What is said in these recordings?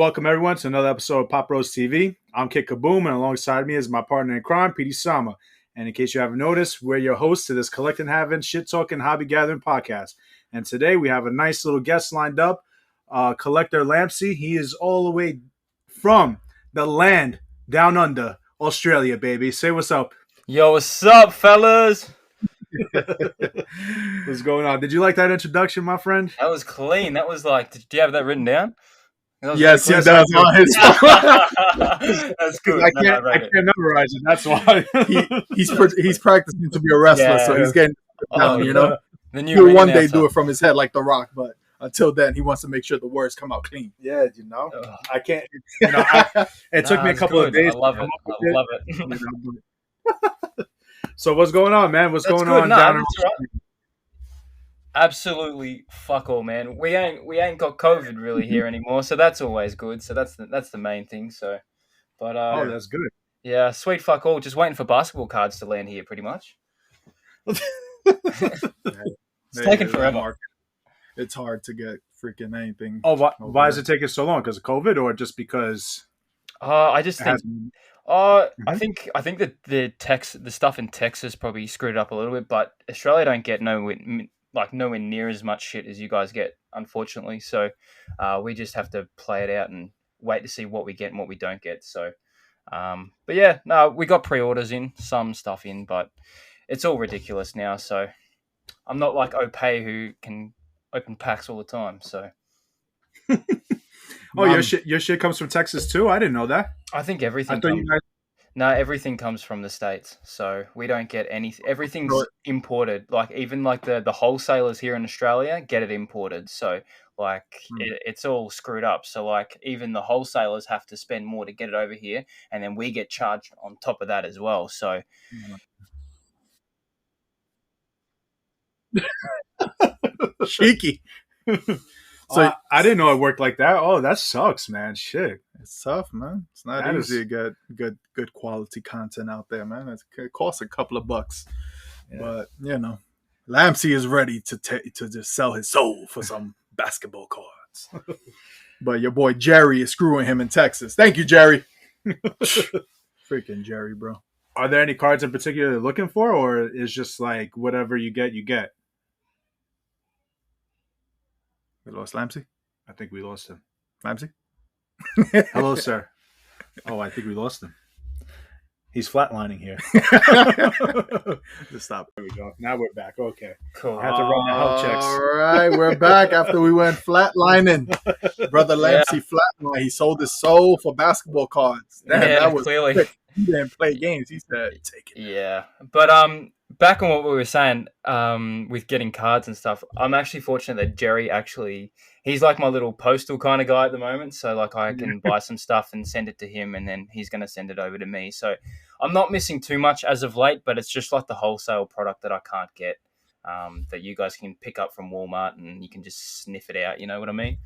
welcome everyone to another episode of Pop Rose TV. I'm Kid Kaboom, and alongside me is my partner in crime, PD Sama. And in case you haven't noticed, we're your hosts to this collecting, having, shit talking, hobby gathering podcast. And today we have a nice little guest lined up, Collectorlampzy. He is all the way from the land down under, Australia, baby. Say what's up. Yo, what's up, fellas? What's going on? Did you like that introduction, my friend? That was clean. That was like, did you have that written down? Yes, he does. That's good. I can't memorize it. That's why he's practicing to be a wrestler, so he's getting down. You know, he'll one day do it from his head like The Rock, but until then, he wants to make sure the words come out clean. Yeah, you know, I can't. You know, it took me a couple of days. I love it. So what's going on, man? What's going on down in Australia? Absolutely fuck all, man. We ain't got COVID really here anymore, so that's always good. So that's the main thing. So, but that's good. Yeah, sweet fuck all. Just waiting for basketball cards to land here, pretty much. It's taking forever. It's hard to get freaking anything. Oh, why is it taking so long? Because of COVID, or just because? I just think. I think that the stuff in Texas probably screwed it up a little bit, but Australia don't get nowhere near as much shit as you guys get, unfortunately. So we just have to play it out and wait to see what we get and what we don't get. So, but yeah, no, we got pre-orders in, some stuff in, but it's all ridiculous now. So I'm not like Opay who can open packs all the time. So. Oh, your shit comes from Texas too? I didn't know that. I think everything. No, everything comes from the States, so we don't get anything. Everything's imported. Like even like the wholesalers here in Australia get it imported. So like it's all screwed up. So like even the wholesalers have to spend more to get it over here, and then we get charged on top of that as well. So cheeky. So I didn't know it worked like that. Oh, that sucks, man. Shit, it's tough, man. It's not easy to get good quality content out there, man. It costs a couple of bucks, but you know, Lampsy is ready to just sell his soul for some basketball cards. But your boy Jerry is screwing him in Texas. Thank you, Jerry. Freaking Jerry, bro. Are there any cards in particular you're looking for, or is just like whatever you get, you get? We lost Lampsy? I think we lost him. Lampsy? Hello, sir. Oh, I think we lost him. He's flatlining here. Just stop. There we go. Now we're back. Okay. Cool. I have to run the health checks. All right, we're back after we went flatlining. Brother Lampsy flatline. He sold his soul for basketball cards. Damn, that was clearly. Quick. He didn't play games. He said, take it. Yeah. But back on what we were saying, with getting cards and stuff, I'm actually fortunate that Jerry he's like my little postal kind of guy at the moment. So like I can buy some stuff and send it to him, and then he's going to send it over to me. So I'm not missing too much as of late, but it's just like the wholesale product that I can't get, that you guys can pick up from Walmart and you can just sniff it out. You know what I mean?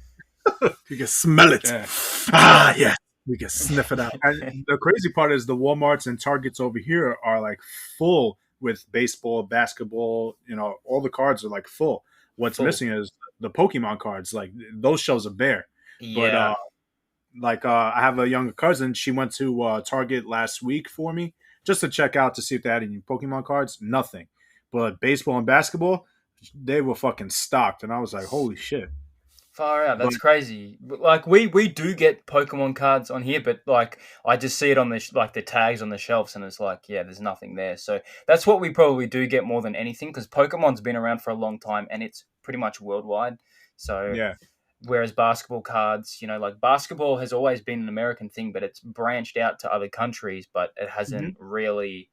You can smell it. Yeah. Yeah. We can sniff it out. And the crazy part is the Walmarts and Targets over here are like full with baseball, basketball, you know, all the cards are like full. What's missing is the Pokemon cards. Like those shelves are bare. Yeah. But I have a younger cousin. She went to Target last week for me just to check out to see if they had any Pokemon cards. Nothing. But baseball and basketball, they were fucking stocked. And I was like, holy shit. Far out, that's crazy. Like we do get Pokemon cards on here, but like I just see it on the tags on the shelves, and it's like, yeah, there's nothing there. So that's what we probably do get more than anything, because Pokemon's been around for a long time and it's pretty much worldwide. So yeah. Whereas basketball cards, you know, like basketball has always been an American thing, but it's branched out to other countries, but it hasn't really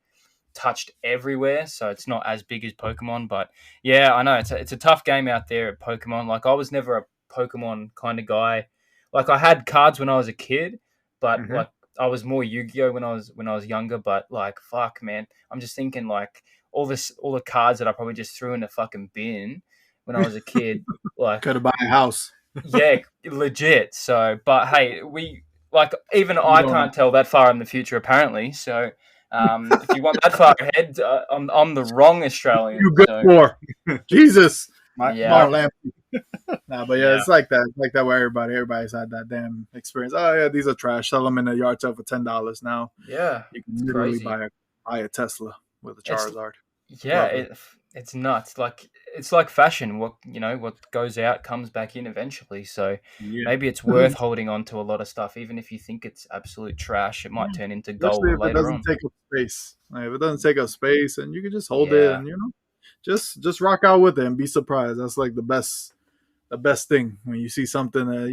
touched everywhere, so it's not as big as Pokemon. But yeah, I know it's a tough game out there at Pokemon. Like I was never a Pokemon kind of guy. Like I had cards when I was a kid, but like I was more Yu-Gi-Oh when I was younger. But like, fuck, man, I'm just thinking like all the cards that I probably just threw in a fucking bin when I was a kid. Like could have bought a house. Yeah, legit. So, but hey, even I can't tell that far in the future apparently. So. If you want that far ahead, I'm the wrong Australian. You good for Jesus, yeah. Nah, but yeah, it's like that. It's like that where everybody's had that damn experience. Oh yeah, these are trash. Sell them in a yard sale for $10 now. Yeah, You can literally buy a Tesla with a Charizard. It's nuts. Like it's like fashion. What goes out comes back in eventually. So maybe it's worth holding on to a lot of stuff, even if you think it's absolute trash. It might turn into gold later on. If it doesn't take up space, if it doesn't take up space, and you can just hold it, and just rock out with it and be surprised. That's like the best thing when you see something that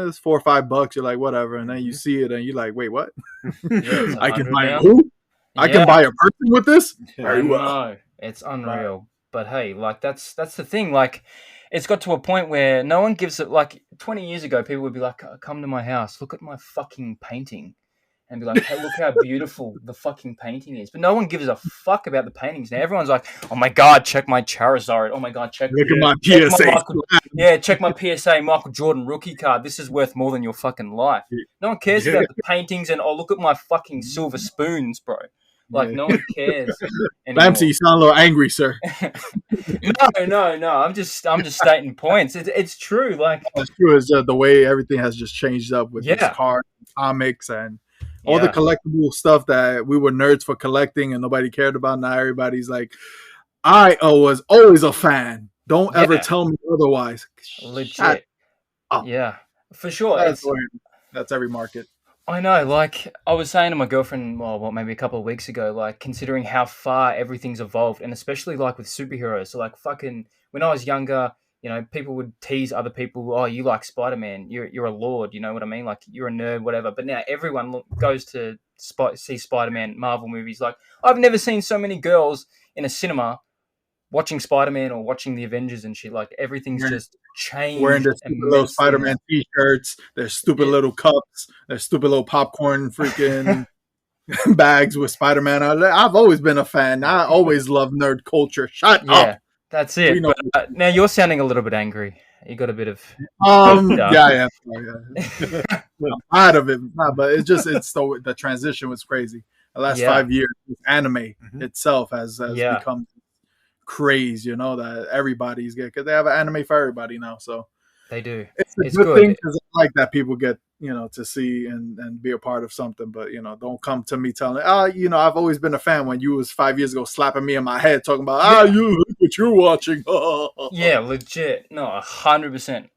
it's $4 or $5. You're like whatever, and then you see it and you're like, wait, what? I can buy who? I can buy a person with this? Very well. It's unreal. But hey, like that's the thing. Like it's got to a point where no one gives it. Like 20 years ago, people would be like, come to my house, look at my fucking painting. And be like, hey, look how beautiful the fucking painting is. But no one gives a fuck about the paintings. Now everyone's like, oh my God, check my Charizard. Oh my God, check my PSA. Check my PSA Michael Jordan rookie card. This is worth more than your fucking life. No one cares about the paintings and, look at my fucking silver spoons, bro. Like, no one cares anymore. Lampzy, you sound a little angry, sir. No. I'm just stating points. It's true. Like, it's true. It's the way everything has just changed up with these cards, comics, and all the collectible stuff that we were nerds for collecting and nobody cared about. Now everybody's like, I was always a fan. Don't ever tell me otherwise. Legit. Yeah, for sure. That's every market. I know. Like I was saying to my girlfriend, maybe a couple of weeks ago, like considering how far everything's evolved, and especially like with superheroes. So like fucking when I was younger, people would tease other people. Oh, you like Spider-Man? You're a lord. You know what I mean? Like you're a nerd, whatever. But now everyone goes to see Spider-Man Marvel movies. Like I've never seen so many girls in a cinema watching Spider-Man or watching the Avengers and shit. Like everything's just changed. Wearing their stupid little Spider-Man t-shirts, their stupid little cups, their stupid little popcorn freaking bags with Spider-Man. I've always been a fan. I always love nerd culture. Shut up. That's it. But, now you're sounding a little bit angry. You got a bit of I'm tired of it. But it's the transition was crazy. The last 5 years, anime itself has become craze. That everybody's getting because they have an anime for everybody now. So they do. It's a good thing because I like that people get to see and be a part of something. But don't come to me telling I've always been a fan when you was 5 years ago slapping me in my head talking about you look what you're watching. Yeah, legit. No, 100%.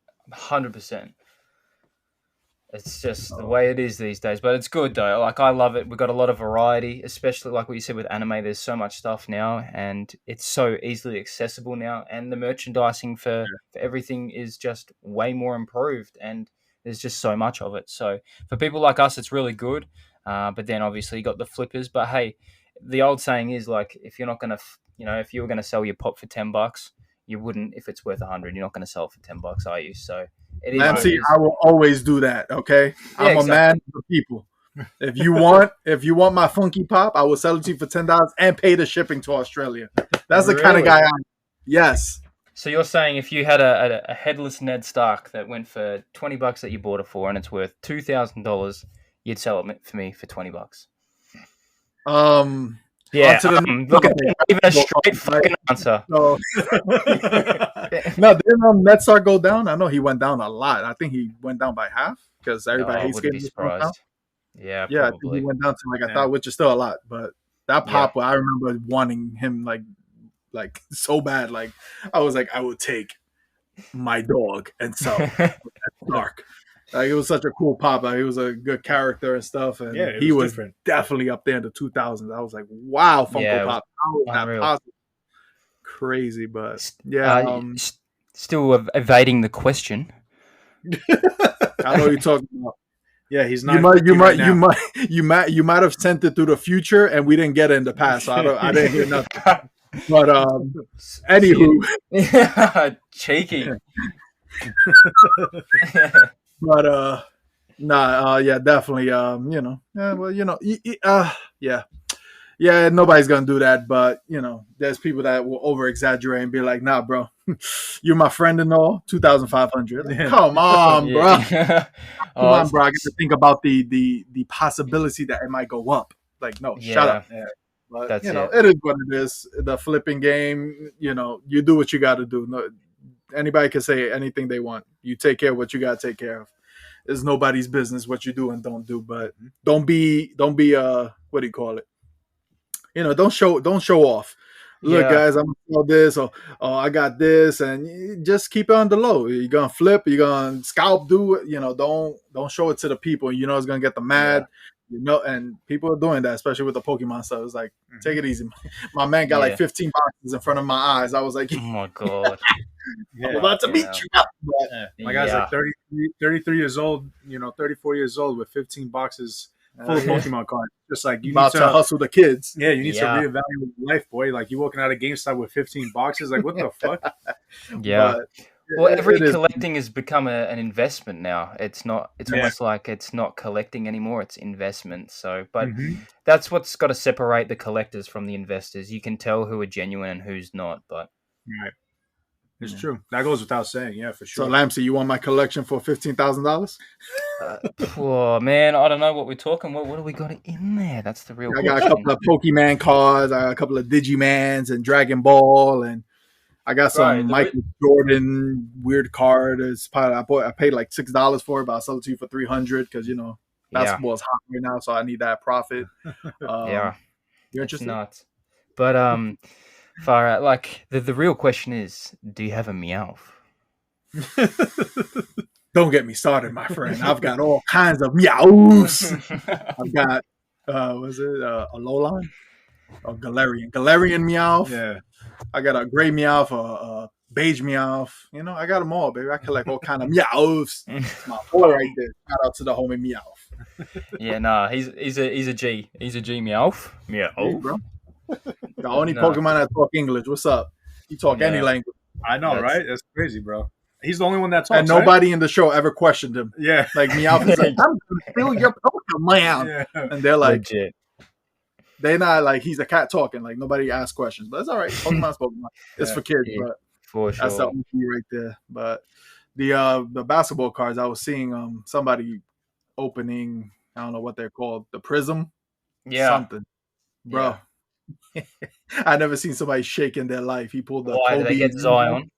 It's just the way it is these days. But it's good though. Like I love it. We've got a lot of variety, especially like what you said with anime. There's so much stuff now and it's so easily accessible now. And the merchandising for everything is just way more improved and there's just so much of it. So for people like us, it's really good. But then obviously you got the flippers. But hey, the old saying is like, if you're not going to, if you were going to sell your pop for $10, you wouldn't, if it's worth 100, you're not going to sell it for $10, are you? So it is. Lampzy, I will always do that. Okay. I'm a man for people. If you want my funky pop, I will sell it to you for $10 and pay the shipping to Australia. That's the kind of guy I am. Yes. So you're saying if you had a headless Ned Stark that went for $20 that you bought it for and it's worth $2,000, you'd sell it for me for $20? Yeah, look at that. Not even a straight fucking answer. No, didn't Ned Stark go down? I know he went down a lot. I think he went down by half because everybody hates getting surprised. Yeah, I think he went down to I thought, which is still a lot. But that pop, I remember wanting him like so bad. Like I was like, I would take my dog and sell Ned Stark. Like it was such a cool pop. Like, he was a good character and stuff, and he was definitely up there in the 2000s. I was like, "Wow, Funko Pop! How was that possible?" Crazy, but still evading the question. I know what you're talking about. Yeah, he's not. You might have sent it through the future, and we didn't get it in the past. So I didn't hear nothing. But anywho, cheeky. But definitely. Nobody's gonna do that. But there's people that will over exaggerate and be like, "Nah, bro, you're my friend and all. 2,500. Come on, bro. Come on, bro. I get to think about the possibility that it might go up. Like, no, shut up. Yeah. But it is what it is. The flipping game. You do what you got to do. No, anybody can say anything they want. You take care of what you got to take care of. It's nobody's business what you do and don't do, but don't be what do you call it? Don't show off. Look, guys, I'm gonna sell this, or I got this, and just keep it on the low. You're gonna flip, you're gonna scalp, do it. Don't show it to the people. It's gonna get them mad. And people are doing that, especially with the Pokemon stuff. It's like, take it easy. My man got like 15 boxes in front of my eyes. I was like, oh my god, I'm about to meet you. My guy's like 33 years old. 34 years old with 15 boxes full of Pokemon cards. Just like you about need to hustle the kids. Yeah, you need to reevaluate life, boy. Like you walking out of GameStop with 15 boxes. Like what the fuck? Yeah. Well, every collecting has become an investment now. It's not. It's almost like it's not collecting anymore. It's investment. So, but that's what's got to separate the collectors from the investors. You can tell who are genuine and who's not. But it's true. That goes without saying. Yeah, for sure. So, Lampzy, you want my collection for $15,000? Oh man, I don't know what we're talking. What do we got in there? That's the real. I got a couple of Pokemon cards. I got a couple of Digimans and Dragon Ball, and I got some Michael Jordan weird card. It's probably I paid like $6 for it, but I'll sell it to you for $300 because basketball is hot right now, so I need that profit. You're interested? Nuts. But far out. Like the real question is, do you have a Meowth? Don't get me started, my friend. I've got all kinds of Meowths. I've got a Alolan, a Galarian Meowth. Yeah. I got a gray Meowth, a beige Meowth. I got them all, baby. I collect all kind of Meowths. It's my boy right there. Shout out to the homie Meowth. Yeah, nah, he's a G. He's a G Meowth. Hey, bro. The only Pokemon that talk English. What's up? You talk any language. I know, right? That's crazy, bro. He's the only one that talks. And nobody in the show ever questioned him. Yeah. Like Meowth is like, I'm going to steal your Pokemon. Yeah. And they're like, legit. They're not like he's a cat talking. Like nobody asks questions, but it's all right. Pokemon's Pokemon. It's for kids, but for sure. That's the OP right there. But the basketball cards, I was seeing somebody opening. I don't know what they're called. The Prism. Yeah. Something, bro. Yeah. I never seen somebody shake in their life. He pulled the Kobe. Did they get Zion?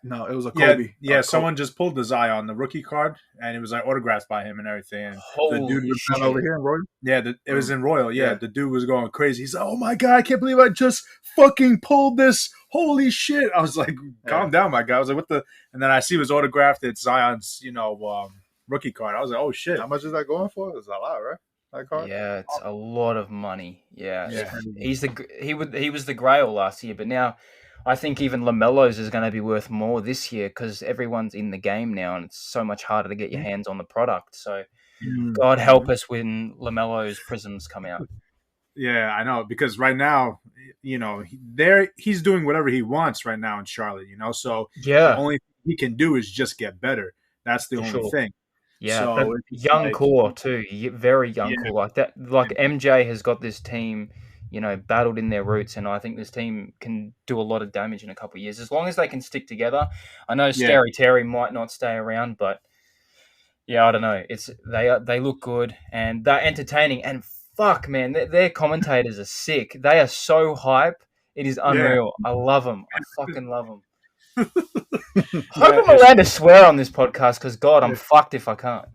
No, it was a Kobe. Yeah, someone just pulled the Zion, the rookie card, and it was like autographed by him and everything. And the dude was not over here in Royal. Yeah, it was in Royal. Yeah, the dude was going crazy. He's like, "Oh my god, I can't believe I just fucking pulled this! Holy shit!" I was like, "Calm down, my guy." I was like, "What the?" And then I see it was autographed. It's Zion's, rookie card. I was like, "Oh shit!" How much is that going for? It's a lot, right? That card? Yeah, it's a lot of money. Yeah. He was the Grail last year, but now. I think even LaMelo's is going to be worth more this year because everyone's in the game now and it's so much harder to get your hands on the product. So God help us when LaMelo's Prisms come out. Yeah, I know. Because right now, he's doing whatever he wants right now in Charlotte, So the only thing he can do is just get better. That's the only thing. Yeah, so young core too. Very young core. Like that. Like MJ has got this team battled in their roots, and I think this team can do a lot of damage in a couple of years as long as they can stick together. I know Scary Terry might not stay around, but I don't know. They look good and they're entertaining. And fuck, man, their commentators are sick. They are so hype. It is unreal. I love them. I fucking love them. I hope I'm allowed to swear on this podcast because God, I'm fucked if I can't.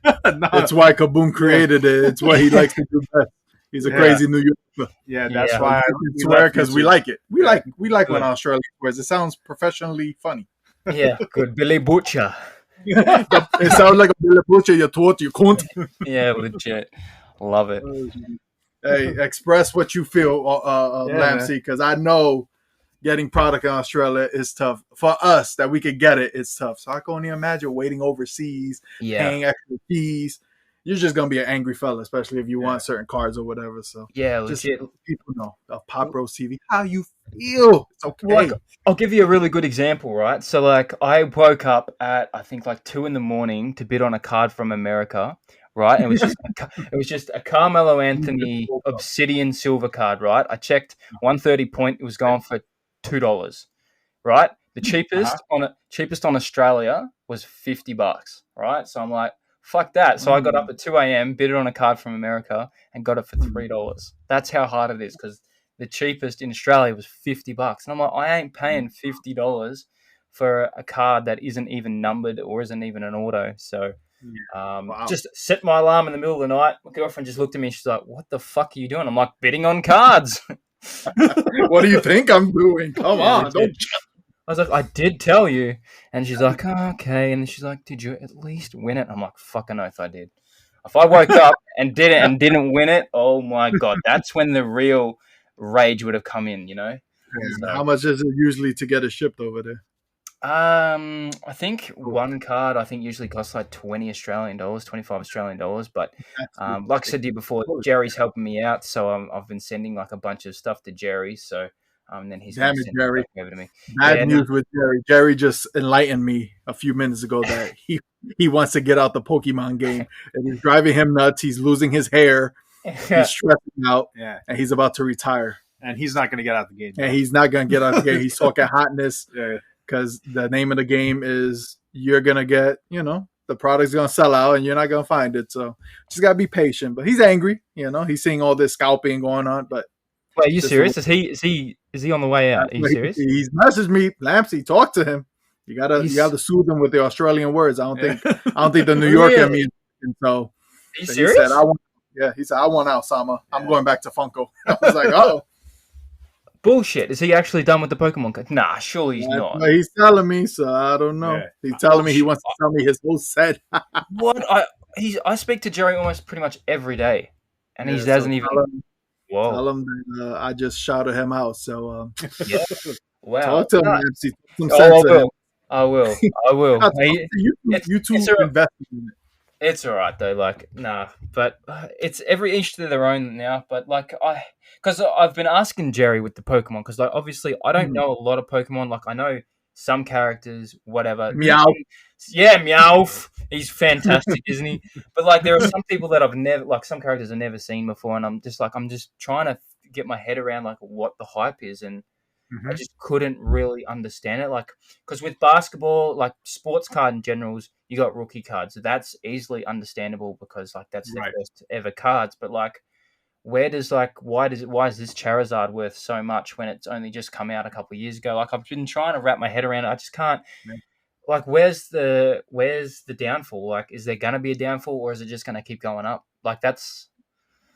No. It's why Kaboom created it. It's what he likes to do best. He's a crazy New Yorker. Yeah, that's why I swear because we like it. We like when Australia swears. It sounds professionally funny. Yeah, good. Billy Butcher. It sounds like a Billy Butcher. You twat, you cunt. Yeah, legit. Love it. Hey, express what you feel, Lampzy, because I know getting product in Australia is tough. For us, that we could get it, it's tough. So I can only imagine waiting overseas, paying extra fees. You're just gonna be an angry fella, especially if you want certain cards or whatever. So just legit. People know Pop Rose TV how you feel. It's okay. Like, I'll give you a really good example, right? So, like, I woke up at I think like 2 a.m. to bid on a card from America, right? And it was just a Carmelo Anthony Obsidian silver card, right? I checked 130 point. It was going for $2, right? The cheapest on Australia was $50, right? So I'm like, fuck that. So I got up at 2 a.m., bid it on a card from America, and got it for $3. That's how hard it is because the cheapest in Australia was $50. And I'm like, I ain't paying $50 for a card that isn't even numbered or isn't even an auto. So just set my alarm in the middle of the night. My girlfriend just looked at me and she's like, "What the fuck are you doing?" I'm like, "Bidding on cards." What do you think I'm doing? Come on, don't. I was like, "I did tell you," and she's like, "Oh, okay." And she's like, "Did you at least win it?" I'm like, "Fucking oath, I did." If I woke up and didn't win it, oh my god, that's when the real rage would have come in, you know. So, how much is it usually to get it shipped over there? I think one card usually costs like $20 Australian, $25 Australian. But like I said to you before, Jerry's helping me out, so I've been sending like a bunch of stuff to Jerry. So and then he's damn it, Jerry. Over to me. Bad news with Jerry. Jerry just enlightened me a few minutes ago that he wants to get out the Pokemon game. And it's driving him nuts. He's losing his hair. He's stressing out. Yeah, and he's about to retire. And he's not going to get out the game. And he's not going to get out the game. He's talking hotness. Yeah. Because the name of the game is you're going to get, the product's going to sell out and you're not going to find it. So just got to be patient. But he's angry. He's seeing all this scalping going on. But wait, are you serious? Is he on the way out? Are you serious? He's messaged me. Lampzy, talk to him. You gotta soothe him with the Australian words. I don't think the New Yorker me. So he serious? He said, I want out, Sama. Yeah. I'm going back to Funko. I was like, oh. Bullshit. Is he actually done with the Pokemon card? Nah, surely he's not. He's telling me, so I don't know. Yeah. He's telling me he wants to tell me his whole set. What? I speak to Jerry almost pretty much every day, and he doesn't even. Tell him that I just shouted him out. So yeah. Wow. Talk to him. I will. You two invested in it. It's all right though. Like, nah, but it's every each to their own now. But like, because I've been asking Jerry with the Pokemon, because like obviously I don't know a lot of Pokemon. Like I know some characters, whatever. Meow. Yeah, Meowth. He's fantastic, isn't he? But like, there are some people that some characters I've never seen before, and I'm just trying to get my head around like what the hype is, and I just couldn't really understand it. Like, because with basketball, like sports card in generals, you got rookie cards. So that's easily understandable because like that's their first ever cards. But like, why is this Charizard worth so much when it's only just come out a couple of years ago? Like, I've been trying to wrap my head around it. I just can't. Yeah. Like, where's the downfall? Like, is there gonna be a downfall, or is it just gonna keep going up? Like, that's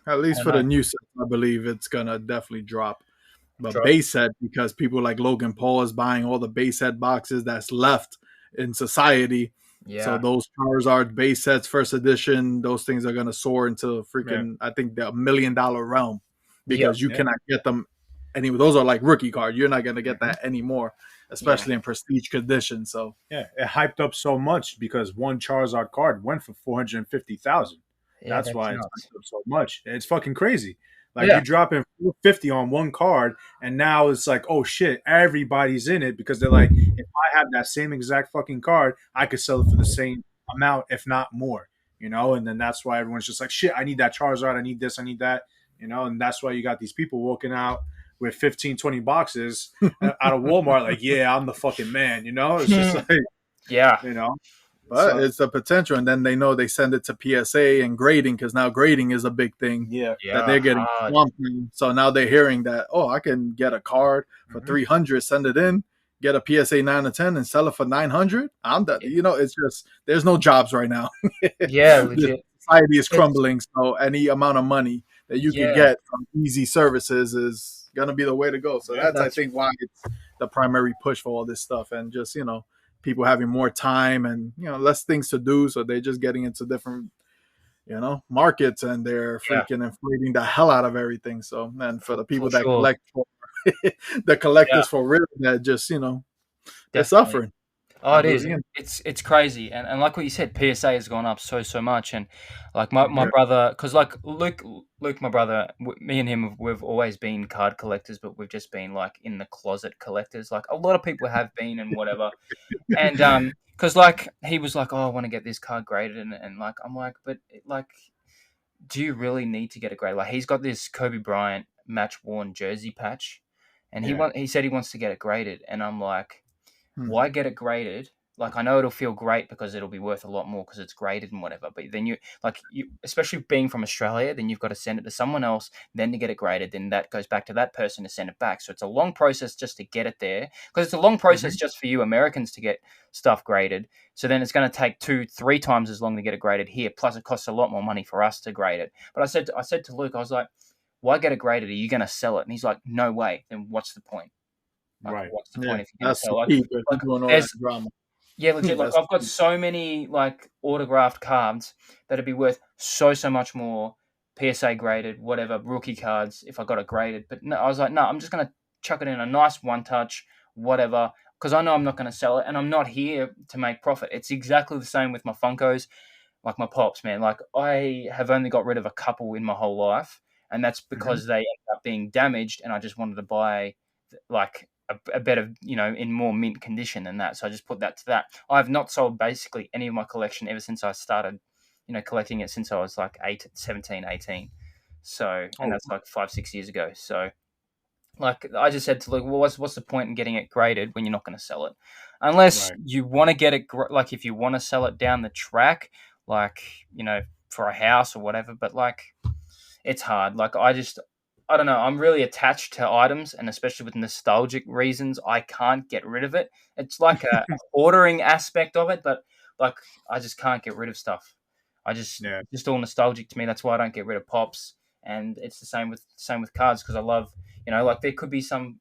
at least for the new set, I believe it's gonna definitely drop. But base set, because people like Logan Paul is buying all the base set boxes that's left in society. Yeah. So those Charizard base sets, first edition, those things are gonna soar into freaking I think the $1 million realm, because you cannot get them anymore. Those are like rookie cards. You're not gonna get that anymore, especially in prestige condition. So it hyped up so much because one Charizard card went for $450,000. That's why it's hyped up so much. It's fucking crazy. Like you're dropping $450 on one card, and now it's like, oh shit, everybody's in it because they're like, if I have that same exact fucking card, I could sell it for the same amount, if not more, And then that's why everyone's just like, shit, I need that Charizard, I need this, I need that, And that's why you got these people walking out with 15, 20 boxes out of Walmart, like, yeah, I'm the fucking man, It's just like, But it's a potential, and then they know they send it to PSA and grading, because now grading is a big thing that they're getting swamped in. So now they're hearing that, I can get a card for $300, send it in, get a PSA 9 or 10, and sell it for $900. I'm done. It's just there's no jobs right now. Legit. Society is crumbling, so any amount of money that you can get from easy services is gonna be the way to go. So that's I think why it's the primary push for all this stuff, and just people having more time and less things to do, so they're just getting into different markets, and they're freaking inflating the hell out of everything. So, and for the people that collect the collectors for real, that just they're suffering. Oh, it is. It's crazy, and like what you said, PSA has gone up so much, and like my brother, because like Luke, my brother, me and him, we've always been card collectors, but we've just been like in the closet collectors, like a lot of people have been, and whatever, and because like he was like, oh, I want to get this card graded, and like I'm like, but like, do you really need to get it graded? Like he's got this Kobe Bryant match worn jersey patch, and he said he wants to get it graded, and I'm like, why get it graded like I know it'll feel great because it'll be worth a lot more because it's graded and whatever. But then you especially being from Australia, then you've got to send it to someone else, then to get it graded. Then that goes back to that person to send it back. So it's a long process just to get it there, because it's a long process just for you Americans to get stuff graded. So then it's going to take 2-3 times as long to get it graded here. Plus it costs a lot more money for us to grade it. But I said to Luke, I was like, why get it graded? Are you going to sell it? And he's like, no way. Then what's the point? Like, right. What's the point if you're going to That's sell? like doing all that drama. Yeah, legit. Like I've got so many like autographed cards that'd be worth so much more, PSA graded, whatever, rookie cards if I got it graded. But no, I was like, no, I'm just gonna chuck it in a nice one touch, whatever, because I know I'm not gonna sell it, and I'm not here to make profit. It's exactly the same with my Funkos, like my pops, man. Like I have only got rid of a couple in my whole life, and that's because they ended up being damaged, and I just wanted to buy like a better, in more mint condition than that. So I just put that to that. I have not sold basically any of my collection ever since I started, collecting it since I was like 17, 18. So, and that's like 5-6 years ago. So like I just said to Luke, well, what's the point in getting it graded when you're not going to sell it? Unless you want to get it, like if you want to sell it down the track, like, for a house or whatever, but like it's hard. Like I don't know. I'm really attached to items, and especially with nostalgic reasons, I can't get rid of it. It's like a ordering aspect of it, but like I just can't get rid of stuff. It's just all nostalgic to me. That's why I don't get rid of pops, and it's the same with cards, because I love, like there could be some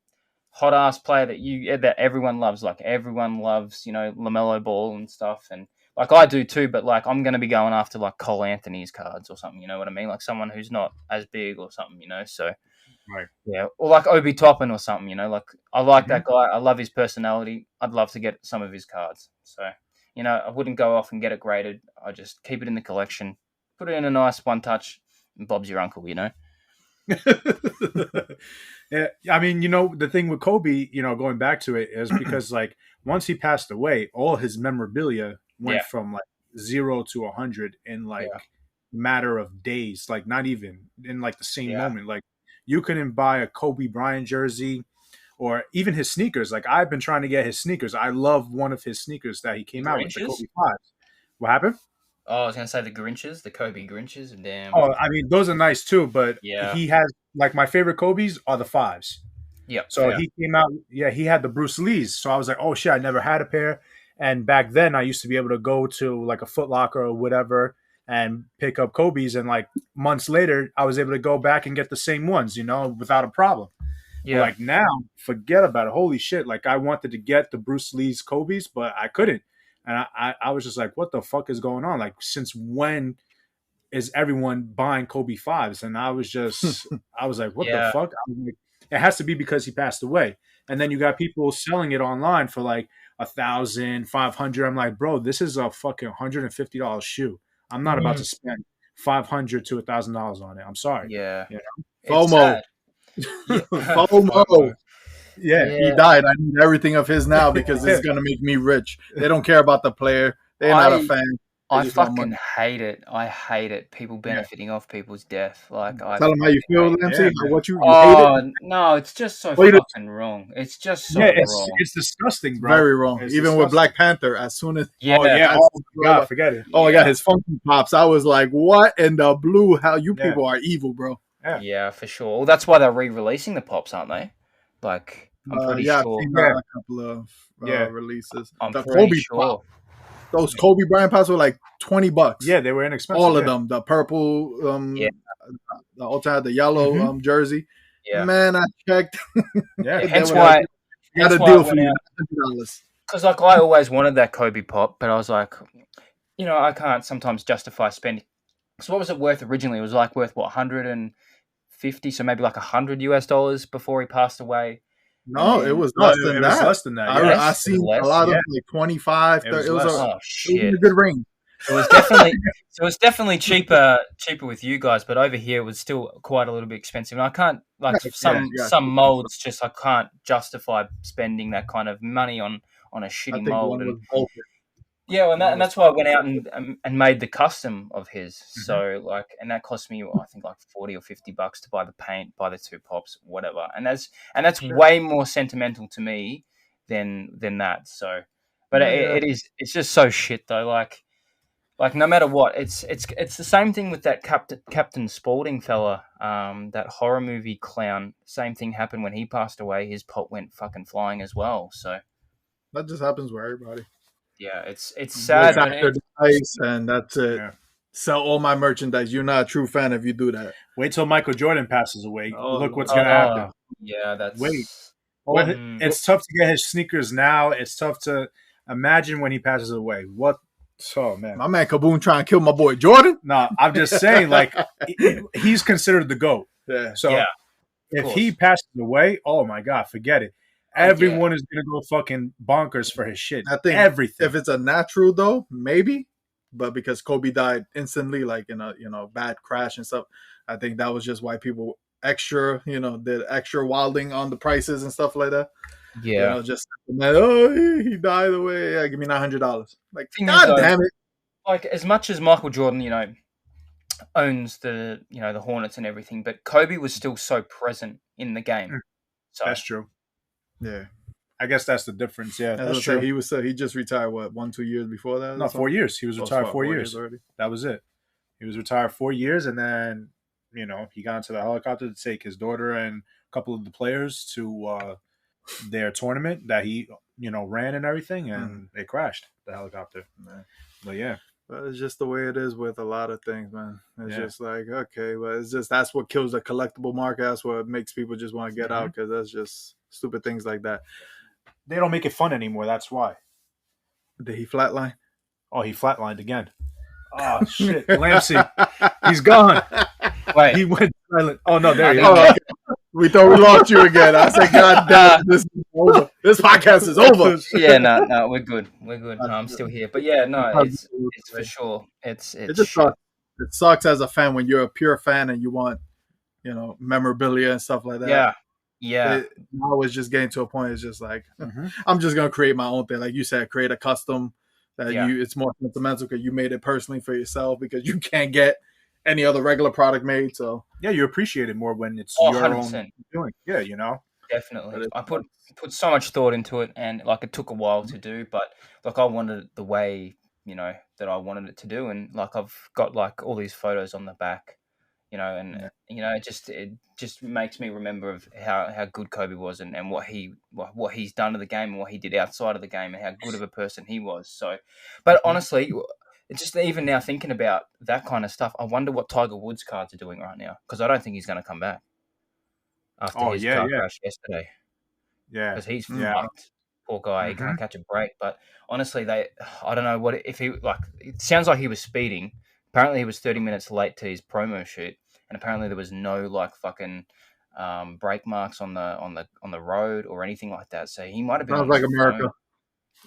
hot ass player that everyone loves. Like everyone loves, LaMelo Ball and stuff, and like I do too, but like I'm going to be going after like Cole Anthony's cards or something, you know what I mean? Like someone who's not as big or something, so yeah, or like Obi Toppin or something, like I like that guy. I love his personality. I'd love to get some of his cards. So, I wouldn't go off and get it graded. I just keep it in the collection, put it in a nice one touch, and Bob's your uncle, Yeah, I mean, the thing with Kobe, going back to it, is because like once he passed away, all his memorabilia went from like 0 to 100 in like matter of days, like not even in like the same moment. Like you couldn't buy a Kobe Bryant jersey or even his sneakers. Like I've been trying to get his sneakers. I love one of his sneakers that he came out with, the Kobe 5s. What happened? Oh, I was gonna say the Grinches, the Kobe Grinches. Damn. Oh, I mean, those are nice too, but he has like my favorite Kobe's are the 5s. Yeah. So he came out. Yeah, he had the Bruce Lee's. So I was like, oh shit, I never had a pair. And back then, I used to be able to go to like a Foot Locker or whatever and pick up Kobe's. And like months later, I was able to go back and get the same ones, without a problem. Yeah. But like now, forget about it. Holy shit! Like I wanted to get the Bruce Lee's Kobe's, but I couldn't. And I was just like, what the fuck is going on? Like, since when is everyone buying Kobe 5s? And I was like, what the fuck? I was like, it has to be because he passed away. And then you got people selling it online for like 1,000, 500. I'm like, bro, this is a fucking $150 shoe. I'm not about to spend $500 to $1,000 on it. I'm sorry. Yeah. FOMO. FOMO. Yeah, he died. I need everything of his now because it's going to make me rich. They don't care about the player. They're not a fan. I fucking hate it. I hate it. People benefiting off people's death. Like, tell them how you feel, Lampzy. What you hate it? No, it's just so fucking wrong. It's just so wrong. It's disgusting, bro. Very wrong. Even disgusting. With Black Panther, as soon as God, forget it. Oh my God, his Funky Pops. I was like, what in the blue? How you people are evil, bro. Yeah, for sure. Well, that's why they're re-releasing the Pops, aren't they? Like, I'm pretty sure. I've seen a couple of releases. I'm pretty sure. Those Kobe Bryant Pops were like $20. Yeah, they were inexpensive. All of them. The purple, the ultra, the yellow jersey. Yeah. Man, I checked. Hence why I got a deal for you. $100. Because like I always wanted that Kobe Pop, but I was like, I can't sometimes justify spending. So what was it worth originally? It was like worth what, 150, so maybe like $100 before he passed away. No, it was less than that. Less than that. I seen a lot of like 25. It was a good range. It was definitely cheaper with you guys, but over here it was still quite a little bit expensive. And I can't some molds just I can't justify spending that kind of money on a shitty mold. Yeah, and that's why I went out and made the custom of his. So and that cost me I think like $40 or $50 to buy the paint, buy the 2 pops, whatever. And that's way more sentimental to me than that. So But it's just so shit though. Like no matter what, it's the same thing with that Captain Spaulding fella, that horror movie clown. Same thing happened when he passed away. His pot went fucking flying as well. So that just happens with everybody. Yeah, it's sad. But after the ice, and that's it. Yeah. Sell all my merchandise. You're not a true fan if you do that. Wait till Michael Jordan passes away. Look what's gonna happen. Yeah, that's wait. It's tough to get his sneakers now. It's tough to imagine when he passes away. What? Oh man, my man Kaboom trying to kill my boy Jordan. No, I'm just saying, like he's considered the GOAT. Yeah. So if he passes away, oh my god, forget it. Everyone is gonna go fucking bonkers for his shit. I think everything. If it's a natural though, maybe. But because Kobe died instantly, like in a bad crash and stuff, I think that was just why people did extra wilding on the prices and stuff like that. Yeah, just he died away. Yeah, give me $900. Like, God damn it! Like as much as Michael Jordan, owns the the Hornets and everything, but Kobe was still so present in the game. So that's true. Yeah. I guess that's the difference. Yeah, that's true. He just retired. What 1-2 years before that? No, 4 years. He was retired 4 years already. That was it. He was retired 4 years, and then he got into the helicopter to take his daughter and a couple of the players to their tournament that he ran and everything, and they crashed the helicopter. But yeah. But it's just the way it is with a lot of things, man. It's just like, okay, but it's just that's what kills the collectible market. That's what makes people just want to get out, because that's just stupid things like that. They don't make it fun anymore. That's why. Did he flatline? Oh, he flatlined again. Oh, shit. Lampzy. He's gone. Wait. He went silent. Oh, no, there he is. We thought we lost you again. I said, God damn, this is over. This podcast is over. Yeah, no, we're good. We're good. No, I'm still here. But yeah, no, it's for sure. It just sucks. It sucks as a fan when you're a pure fan and you want, memorabilia and stuff like that. Yeah. Yeah. Now it's just getting to a point. It's just like, I'm just going to create my own thing. Like you said, create a custom that it's more sentimental because you made it personally for yourself, because you can't get any other regular product made. So yeah, you appreciate it more when it's your 100%. own doing. Yeah, Definitely. I put so much thought into it, and like it took a while to do, but like I wanted it the way, that I wanted it to do. And like I've got like all these photos on the back, it just makes me remember of how good Kobe was, and what he's done to the game and what he did outside of the game and how good of a person he was. So, but honestly, it's just even now thinking about that kind of stuff, I wonder what Tiger Woods cards are doing right now, because I don't think he's going to come back after his car crash yesterday. Yeah, because he's fucked. Poor guy, he can't catch a break. But honestly, I don't know what if he like. It sounds like he was speeding. Apparently, he was 30 minutes late to his promo shoot, and apparently there was no like fucking brake marks on the road or anything like that. So he might have been. Sounds like America.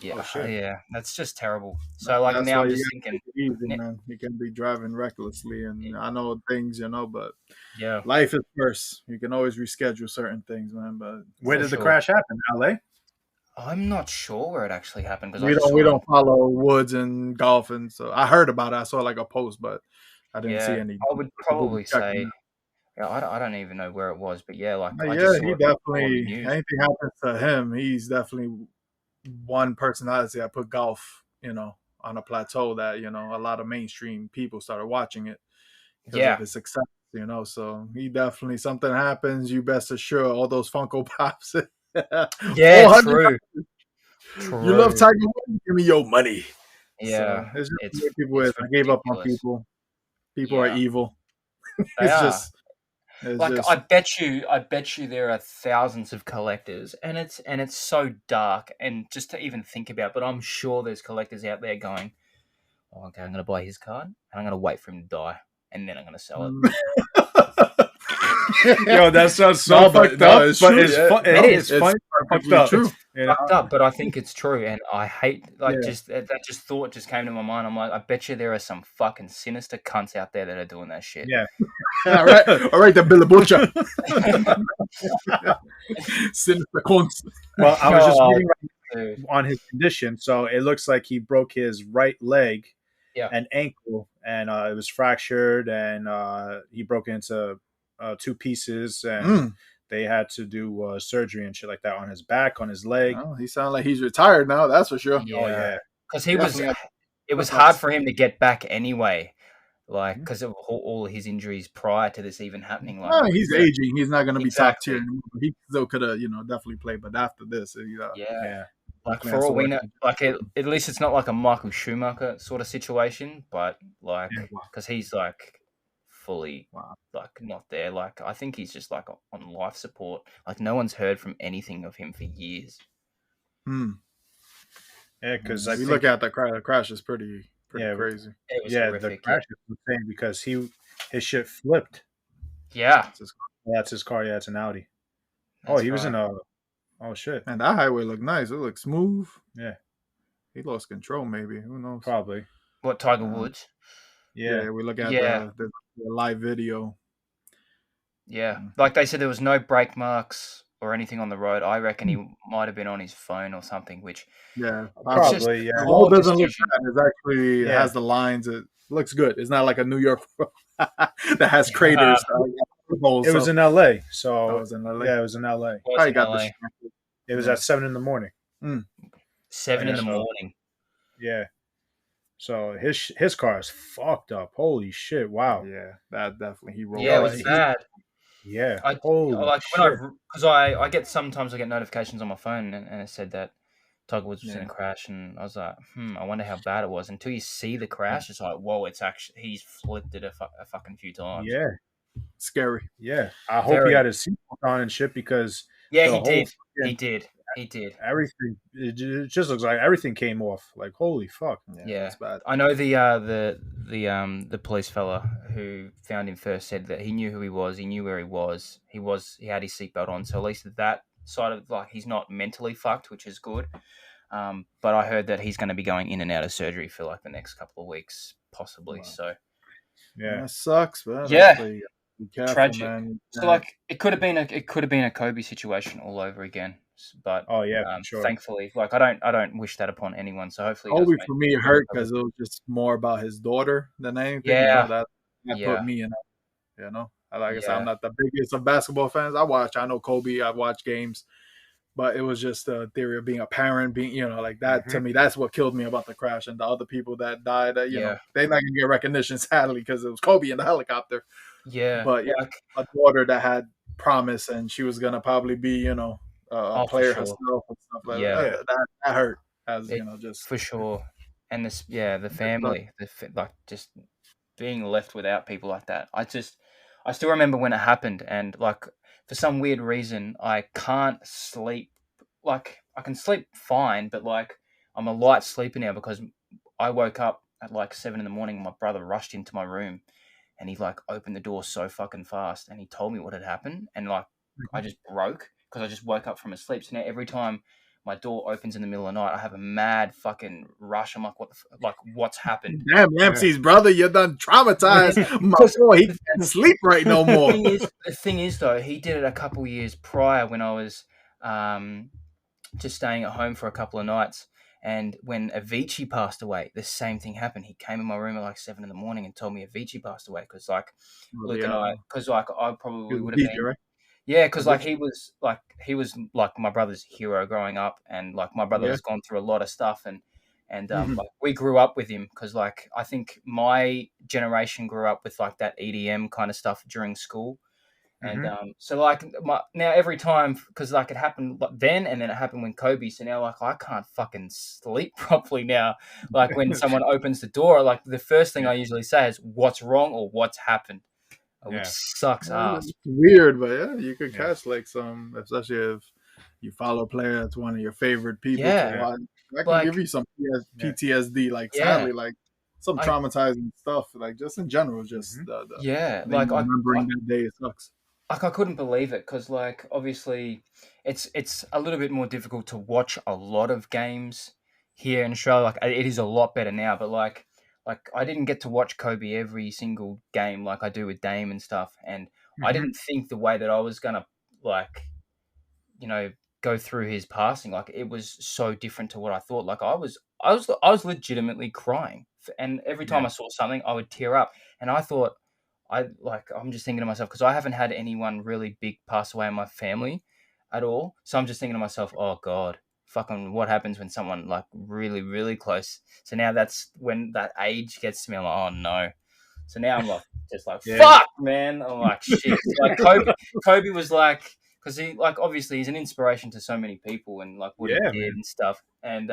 Yeah, yeah, that's just terrible. So like now I'm just thinking, easy, man. You can be driving recklessly, and I know things, but yeah, life is first. You can always reschedule certain things, man. But where did the crash happen? LA? I'm not sure where it actually happened, because we don't follow Woods and golf, and so I heard about it. I saw like a post, but I didn't see any. I would probably say. Yeah, I don't even know where it was, but yeah, like he definitely. Anything happens to him, he's definitely one personality. I put golf, on a plateau that a lot of mainstream people started watching it because of his success. So he definitely, something happens, you best assure all those Funko Pops. Yeah, true. You love Tiger Woods? Give me your money. Yeah, so it's just people. I gave up on people. People are evil. I bet you there are thousands of collectors, and it's so dark, and just to even think about. But I'm sure there's collectors out there going, "Oh, okay, I'm going to buy his card, and I'm going to wait for him to die, and then I'm going to sell it." Yo, that sounds so fucked up, but it's funny. Fucked up. True. Fucked up, but I think it's true, and I hate that thought just came to my mind. I'm like, I bet you there are some fucking sinister cunts out there that are doing that shit. Yeah. all right, the Billy Butcher. Sinister cunts. Well, I was just reading on his condition, so it looks like he broke his right leg and ankle, and it was fractured, and he broke into 2 pieces, and they had to do surgery and shit like that on his back, on his leg. Oh, he sounds like he's retired now. That's for sure. Yeah. Oh yeah, because Definitely. it was hard for him to get back anyway. Like, because of all his injuries prior to this even happening. Like, he's aging. He's not going to be top Exactly. tier anymore. He still could have, definitely played. But after this, yeah. Like, definitely for has all to we work know, on- like, at least it's not like a Michael Schumacher sort of situation, but like, Yeah. because he's like fully Wow. like not there. Like, I think he's just like on life support. Like, no one's heard from anything of him for years. Yeah, because we look at the crash. The crash is pretty crazy. It was the horrific. crash is insane because his shit flipped. Yeah. That's his car. Yeah, it's an Audi. That's he was in right. a. Oh shit! And that highway looked nice. It looked smooth. Yeah, he lost control. Maybe, who knows? probably. What, Tiger Woods? Yeah, we look at the live video. Yeah, like they said, there was no brake marks or anything on the road. I reckon he might have been on his phone or something. Which probably. The whole doesn't look bad. It actually has the lines. It looks good. It's not like a New York that has craters. It was in L.A. So it was in LA. Yeah, it was in L.A. It was at 7 in the morning. 7 in the morning. Yeah. So his car is fucked up. Holy shit! Wow. Yeah, that definitely he rolled. Yeah, it was bad. Yeah. Because I get sometimes I get notifications on my phone and it said that Tiger Woods was in a crash, and I was like, I wonder how bad it was. Until you see the crash, it's like, whoa, it's actually he's flipped it a fucking few times. Yeah. Scary. Yeah. I hope he had his seatbelt on and shit because he did. He did. Everything. It just looks like everything came off. Like holy fuck. Yeah. That's bad. I know the police fella who found him first said that he knew who he was. He knew where he was. He had his seatbelt on. So at least that side of like he's not mentally fucked, which is good. But I heard that he's going to be going in and out of surgery for like the next couple of weeks, possibly. Wow. So yeah, that sucks. But be careful, tragic. Man. So like it could have been a Kobe situation all over again. But sure. Thankfully, like I don't wish that upon anyone. So hopefully, Kobe for me hurt because it was just more about his daughter than anything. Yeah, that put me in. Like I said, I'm not the biggest of basketball fans. I know Kobe. I watch games, but it was just the theory of being a parent, being like that. To me, that's what killed me about the crash. And the other people that died, you know, they're not gonna get recognition sadly because it was Kobe in the helicopter. Yeah, but a daughter that had promise and she was gonna probably be, a player herself and stuff like that. That hurt. Just for sure. And the family, just being left without people like that. I still remember when it happened, and like for some weird reason, I can't sleep. Like I can sleep fine, but like I'm a light sleeper now because I woke up at like 7 in the morning. And my brother rushed into my room, and he like opened the door so fucking fast, and he told me what had happened, and like I just broke because I just woke up from a sleep. So now every time my door opens in the middle of the night, I have a mad fucking rush. I'm like, what's happened? Damn, Lampzy's brother, you're done traumatized. My boy, he can't sleep right no more. The thing is, though, he did it a couple years prior when I was just staying at home for a couple of nights. And when Avicii passed away, the same thing happened. He came in my room at like 7 in the morning and told me Avicii passed away because like Luke and I probably would have been. Right? Yeah, because like he was like my brother's hero growing up, and like my brother has gone through a lot of stuff, and like we grew up with him because like I think my generation grew up with like that EDM kind of stuff during school, and so like now every time because like it happened then and then it happened when Kobe, so now like I can't fucking sleep properly now. Like when someone opens the door, like the first thing I usually say is what's wrong or what's happened. Which sucks ass. It's weird, but you could catch like some, especially if you follow a player that's one of your favorite people. I can give you some PTSD, like sadly, like some traumatizing stuff, like just in general, just like remembering that day, it sucks. Like I couldn't believe it because, like, obviously, it's a little bit more difficult to watch a lot of games here in Australia. Like it is a lot better now, but like I didn't get to watch Kobe every single game like I do with Dame and stuff, and I didn't think the way that I was gonna like, go through his passing. Like it was so different to what I thought. Like I was legitimately crying, and every time I saw something, I would tear up, and I thought I'm just thinking to myself, because I haven't had anyone really big pass away in my family at all. So I'm just thinking to myself, oh God, fucking what happens when someone like really, really close. So now that's when that age gets to me. I'm like, oh no. So now I'm like, just like, fuck, man. I'm like, shit. Like Kobe was like, because he like obviously he's an inspiration to so many people and like what he did and stuff. And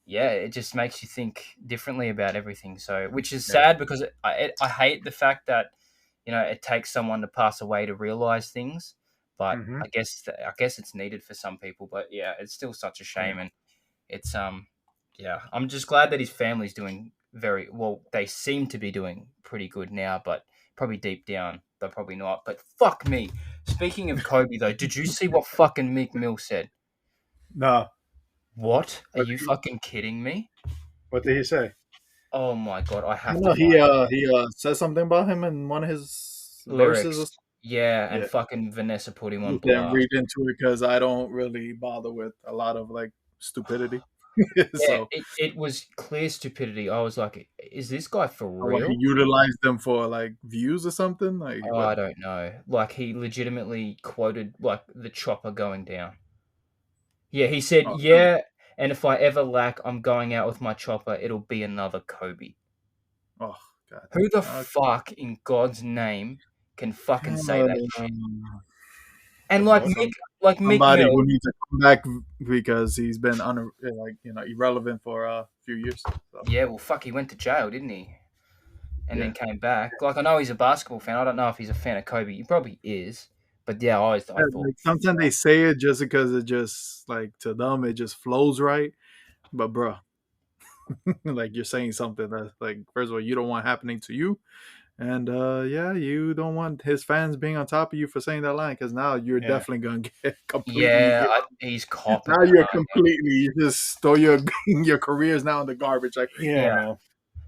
yeah, it just makes you think differently about everything. So, which is sad because I hate the fact that it takes someone to pass away to realize things. But I guess it's needed for some people. But yeah, it's still such a shame, and it's yeah, I'm just glad that his family's doing very well. They seem to be doing pretty good now, but probably deep down they're probably not. But fuck me. Speaking of Kobe, though, did you see what fucking Meek Mill said? No. What? Are you fucking kidding me? What did he say? Oh my God, I have No, to. he said something about him in one of his lyrics. verses. Yeah, and fucking Vanessa put him on You blast. can't read into it because I don't really bother with a lot of like stupidity. So it was clear stupidity. I was like, is this guy for real? He utilized them for like views or something. Like I don't know. Like he legitimately quoted like the chopper going down. Yeah, he said, and if I ever lack, I'm going out with my chopper. It'll be another Kobe. Oh God! Who the fuck in God's name can fucking say that shit? And Meek somebody Mill, who needs to come back because he's been irrelevant for a few years. So. Yeah, well, fuck, he went to jail, didn't he? And then came back. Like, I know he's a basketball fan. I don't know if he's a fan of Kobe. He probably is. But yeah, I thought. Like, sometimes they say it just because it just like to them it just flows right. But bro, like you're saying something that like first of all you don't want happening to you. And you don't want his fans being on top of you for saying that line because now you're definitely gonna get completely. Yeah, he's copping. Now you're completely you just throw your careers now in the garbage. Like yeah,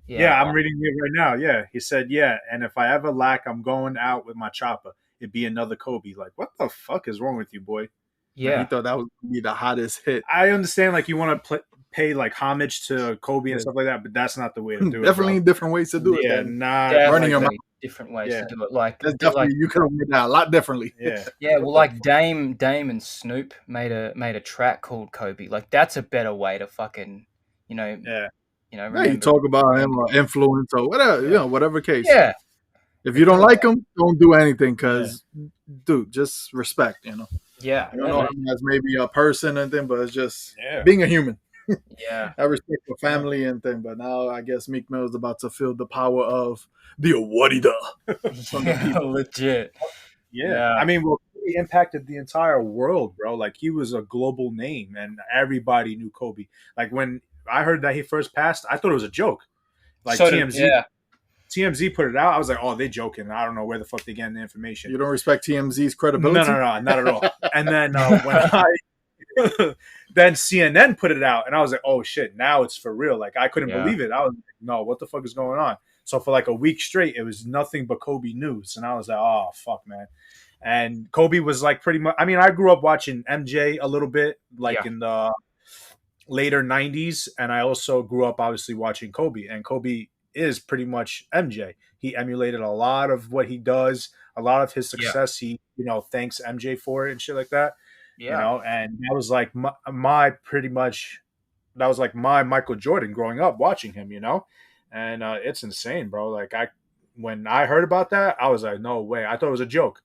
I'm reading it right now. Yeah, he said, and if I ever lack, I'm going out with my chopper. It'd be another Kobe. Like, what the fuck is wrong with you, boy? Yeah, he thought that would be the hottest hit. I understand, like you want to pay like homage to Kobe and stuff like that, but that's not the way to do it. Definitely different ways to do it. Yeah, not running your mouth. Different ways to do it. Like that's definitely you could have written that a lot differently. Yeah. Well, like Dame and Snoop made a track called Kobe. Like that's a better way to fucking you talk about him or influence or whatever whatever case. Yeah. If you don't like him, don't do anything because, dude, just respect. Yeah. I don't know him as maybe a person and thing, but it's just being a human. Yeah. I respect the family and thing, but now I guess Meek Mill is about to feel the power of the Awadida. Legit. Yeah. I mean, he impacted the entire world, bro. Like he was a global name and everybody knew Kobe. Like when I heard that he first passed, I thought it was a joke. Like TMZ put it out. I was like, oh, they joking. I don't know where the fuck they getting the information. You don't respect TMZ's credibility? No, not at all. And then then CNN put it out, and I was like, oh shit, now it's for real. Like I couldn't believe it. I was like, no, what the fuck is going on? So for like a week straight, it was nothing but Kobe news, and I was like, oh fuck, man. And Kobe was like pretty much. I mean, I grew up watching MJ a little bit, like in the later '90s, and I also grew up obviously watching Kobe, and Kobe is pretty much MJ. He emulated a lot of what he does, a lot of his success. He, thanks MJ for it and shit like that. Yeah. And that was like my Michael Jordan growing up watching him, and it's insane, bro. Like when I heard about that, I was like, no way. I thought it was a joke.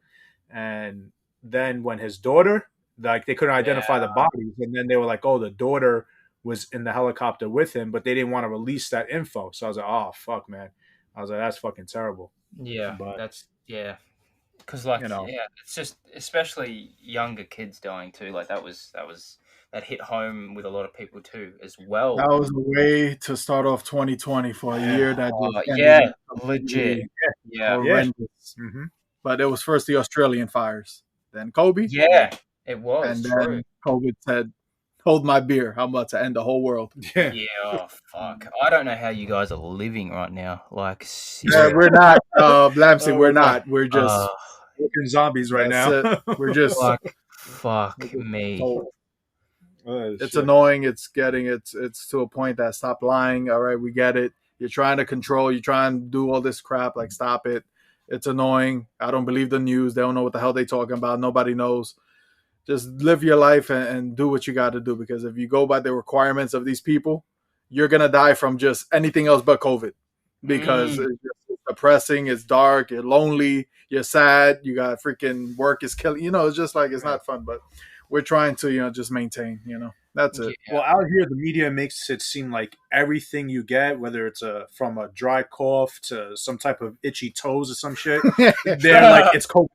And then when his daughter, like they couldn't identify the bodies, and then they were like, oh, the daughter was in the helicopter with him, but they didn't want to release that info. So I was like, oh, fuck, man. I was like, that's fucking terrible. Yeah, but that's, because it's just, especially younger kids dying too. Like that hit home with a lot of people too as well. That was a way to start off 2020 for a year that legit. Horrendous. Mm-hmm. But it was first the Australian fires, then Kobe. Yeah, it was. And then COVID said, hold my beer. I'm about to end the whole world. Yeah. Oh, fuck. I don't know how you guys are living right now. Like, we're not, Lampzy, we're not. We're just looking zombies right now. We're just fuck me. It's annoying. It's to a point that stop lying. All right, we get it. You're trying to control. You're trying to do all this crap. Like, stop it. It's annoying. I don't believe the news. They don't know what the hell they're talking about. Nobody knows. Just live your life and do what you got to do, because if you go by the requirements of these people, you're going to die from just anything else but COVID, because it's just depressing, it's dark, you're lonely, you're sad, you got freaking work is killing, it's just like, it's not fun, but we're trying to, just maintain, that's it. Well, out here, the media makes it seem like everything you get, whether it's from a dry cough to some type of itchy toes or some shit, they're like, it's COVID.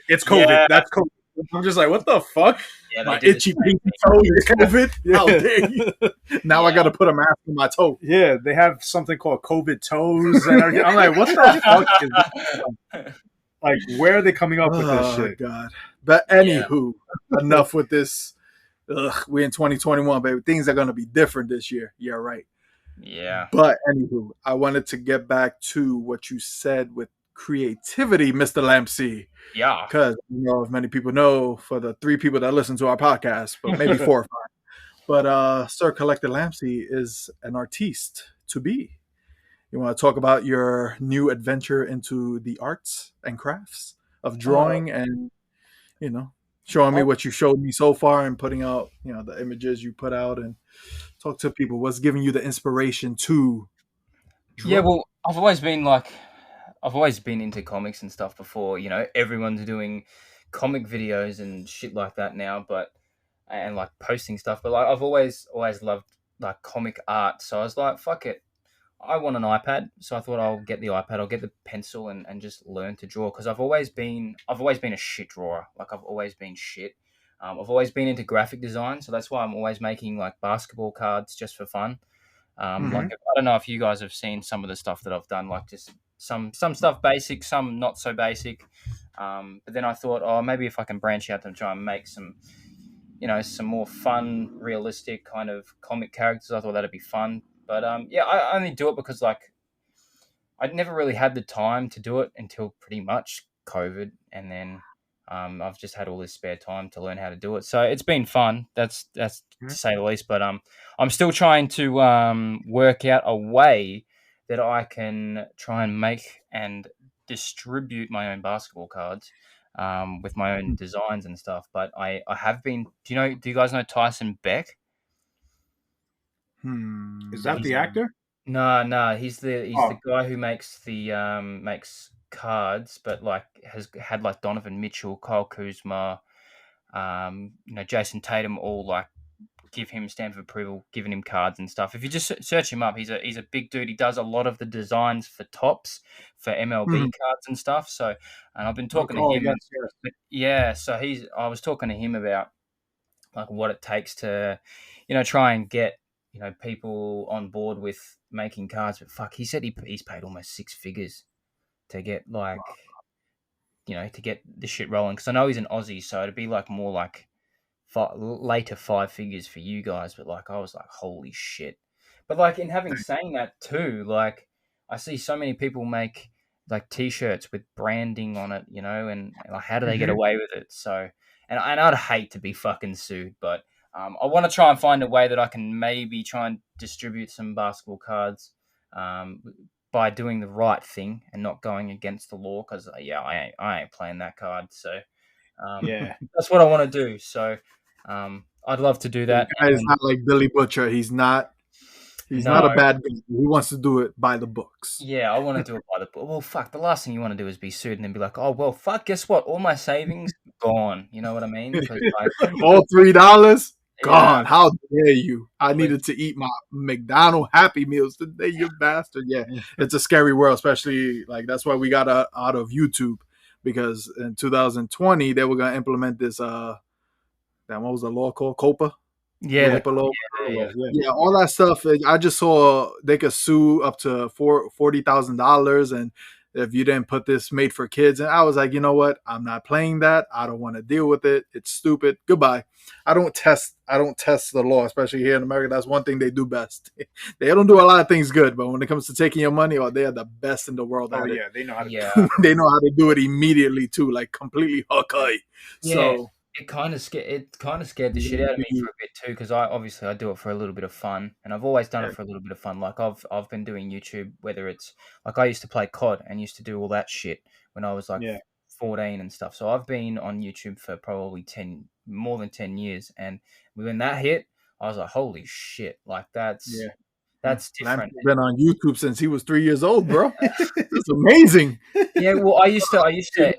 It's COVID. Yeah. That's COVID. I'm just like, what the fuck? Yeah, my itchy pinky toe is COVID. How dare you? Now I got to put a mask on my toe. Yeah, they have something called COVID toes, and I'm like, what the fuck is this? Like, where are they coming up with this shit? Oh God! But anywho, enough with this. We're in 2021, baby. Things are gonna be different this year. Yeah, right. Yeah. But anywho, I wanted to get back to what you said with creativity, Mr. Lampzy. Yeah. Because if many people know, for the 3 people that listen to our podcast, but maybe 4 or 5. But Sir Collectorlampzy is an artiste to be. You want to talk about your new adventure into the arts and crafts of drawing and, showing me what you showed me so far and putting out, the images you put out, and talk to people. What's giving you the inspiration to draw? Yeah, well, I've always been into comics and stuff before. Everyone's doing comic videos and shit like that now, and like posting stuff. But like, I've always loved like comic art. So I was like, fuck it, I want an iPad. So I thought I'll get the iPad. I'll get the pencil and just learn to draw, because I've always been a shit drawer. Like, I've always been shit. I've always been into graphic design, so that's why I'm always making like basketball cards just for fun. Like, I don't know if you guys have seen some of the stuff that I've done, like just some stuff basic, some not so basic. But then I thought, maybe if I can branch out and try and make some, some more fun, realistic kind of comic characters, I thought that'd be fun. But I only do it because like I'd never really had the time to do it until pretty much COVID, and then I've just had all this spare time to learn how to do it. So it's been fun. That's to say the least. But I'm still trying to work out a way that I can try and make and distribute my own basketball cards with my own designs and stuff. But I have been. Do you guys know Tyson Beck? Is that the actor? No. He's the guy who makes makes cards, but like has had like Donovan Mitchell, Kyle Kuzma, Jason Tatum, all like give him stamp of approval, giving him cards and stuff. If you just search him up, he's a big dude. He does a lot of the designs for tops for MLB cards and stuff. So, and I've been talking to him. Yes. Yeah, so I was talking to him about like what it takes to, try and get people on board with making cards. But fuck, he said he's paid almost 6 figures to get like, to get the shit rolling. Because I know he's an Aussie, so it'd be like more like later 5 figures for you guys. But like, I was like, holy shit. But like, in saying that too, like I see so many people make like t-shirts with branding on it, and like, how do they get away with it? So, and I'd hate to be fucking sued, but I want to try and find a way that I can maybe try and distribute some basketball cards by doing the right thing and not going against the law. Because I ain't playing that card. So that's what I want to do. So I'd love to do that. It's not like Billy Butcher. He's not a bad guy. He wants to do it by the books. Yeah, I want to do it by the book. Well, fuck, the last thing you want to do is be sued and then be like, oh, well, fuck, guess what? All my savings gone. You know what I mean? Like, all $3 gone. How dare you? I needed to eat my McDonald's Happy Meals today, you bastard. Yeah, it's a scary world, especially like that's why we got out of YouTube, because in 2020 they were going to implement this, what was the law called? COPA? Yeah, all that stuff. I just saw they could sue up to $40,000, and if you didn't put this made for kids, and I was like, you know what? I'm not playing that. I don't want to deal with it. It's stupid. Goodbye. I don't test the law, especially here in America. That's one thing they do best. They don't do a lot of things good, but when it comes to taking your money, they are the best in the world. Oh yeah, they know how to. Yeah, they know how to do it immediately too, like completely okay. Yeah. So. It kind of scared the shit out of me for a bit too, because I do it for a little bit of fun, and I've always done it for a little bit of fun. Like I've been doing YouTube, whether it's like I used to play COD and used to do all that shit when I was like 14 and stuff. So I've been on YouTube for probably more than 10 years. And when that hit, I was like, holy shit, like that's different. Lamp's been on YouTube since he was 3 years old, bro. That's amazing. Yeah, well, I used to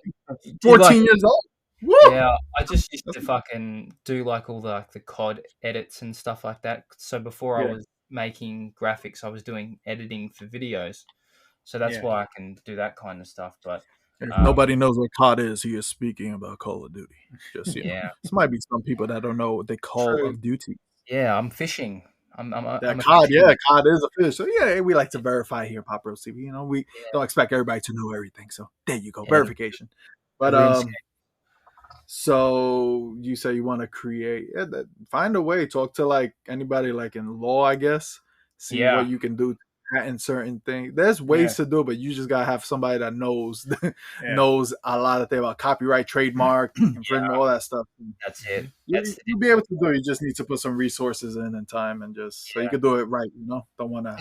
14 years old. Woo! Yeah, I just used to fucking do like all the COD edits and stuff like that. So before I was making graphics, I was doing editing for videos. So that's why I can do that kind of stuff. But if nobody knows what COD is, he is speaking about Call of Duty. Just know. This might be some people that don't know what they call of Duty. Yeah, I'm fishing. I'm COD, COD is a fish. So we like to verify here, Pop Bros TV. You know, we don't expect everybody to know everything. So there you go, verification. But so you say you want to create, find a way, talk to like anybody like in law, I guess. See what you can do in certain things. There's ways to do it, but you just gotta have somebody that knows knows a lot of things about copyright, trademark, infringement, all that stuff. That's it. You'll be able to do it. You just need to put some resources in and time, and just so you can do it right. You know, don't want to.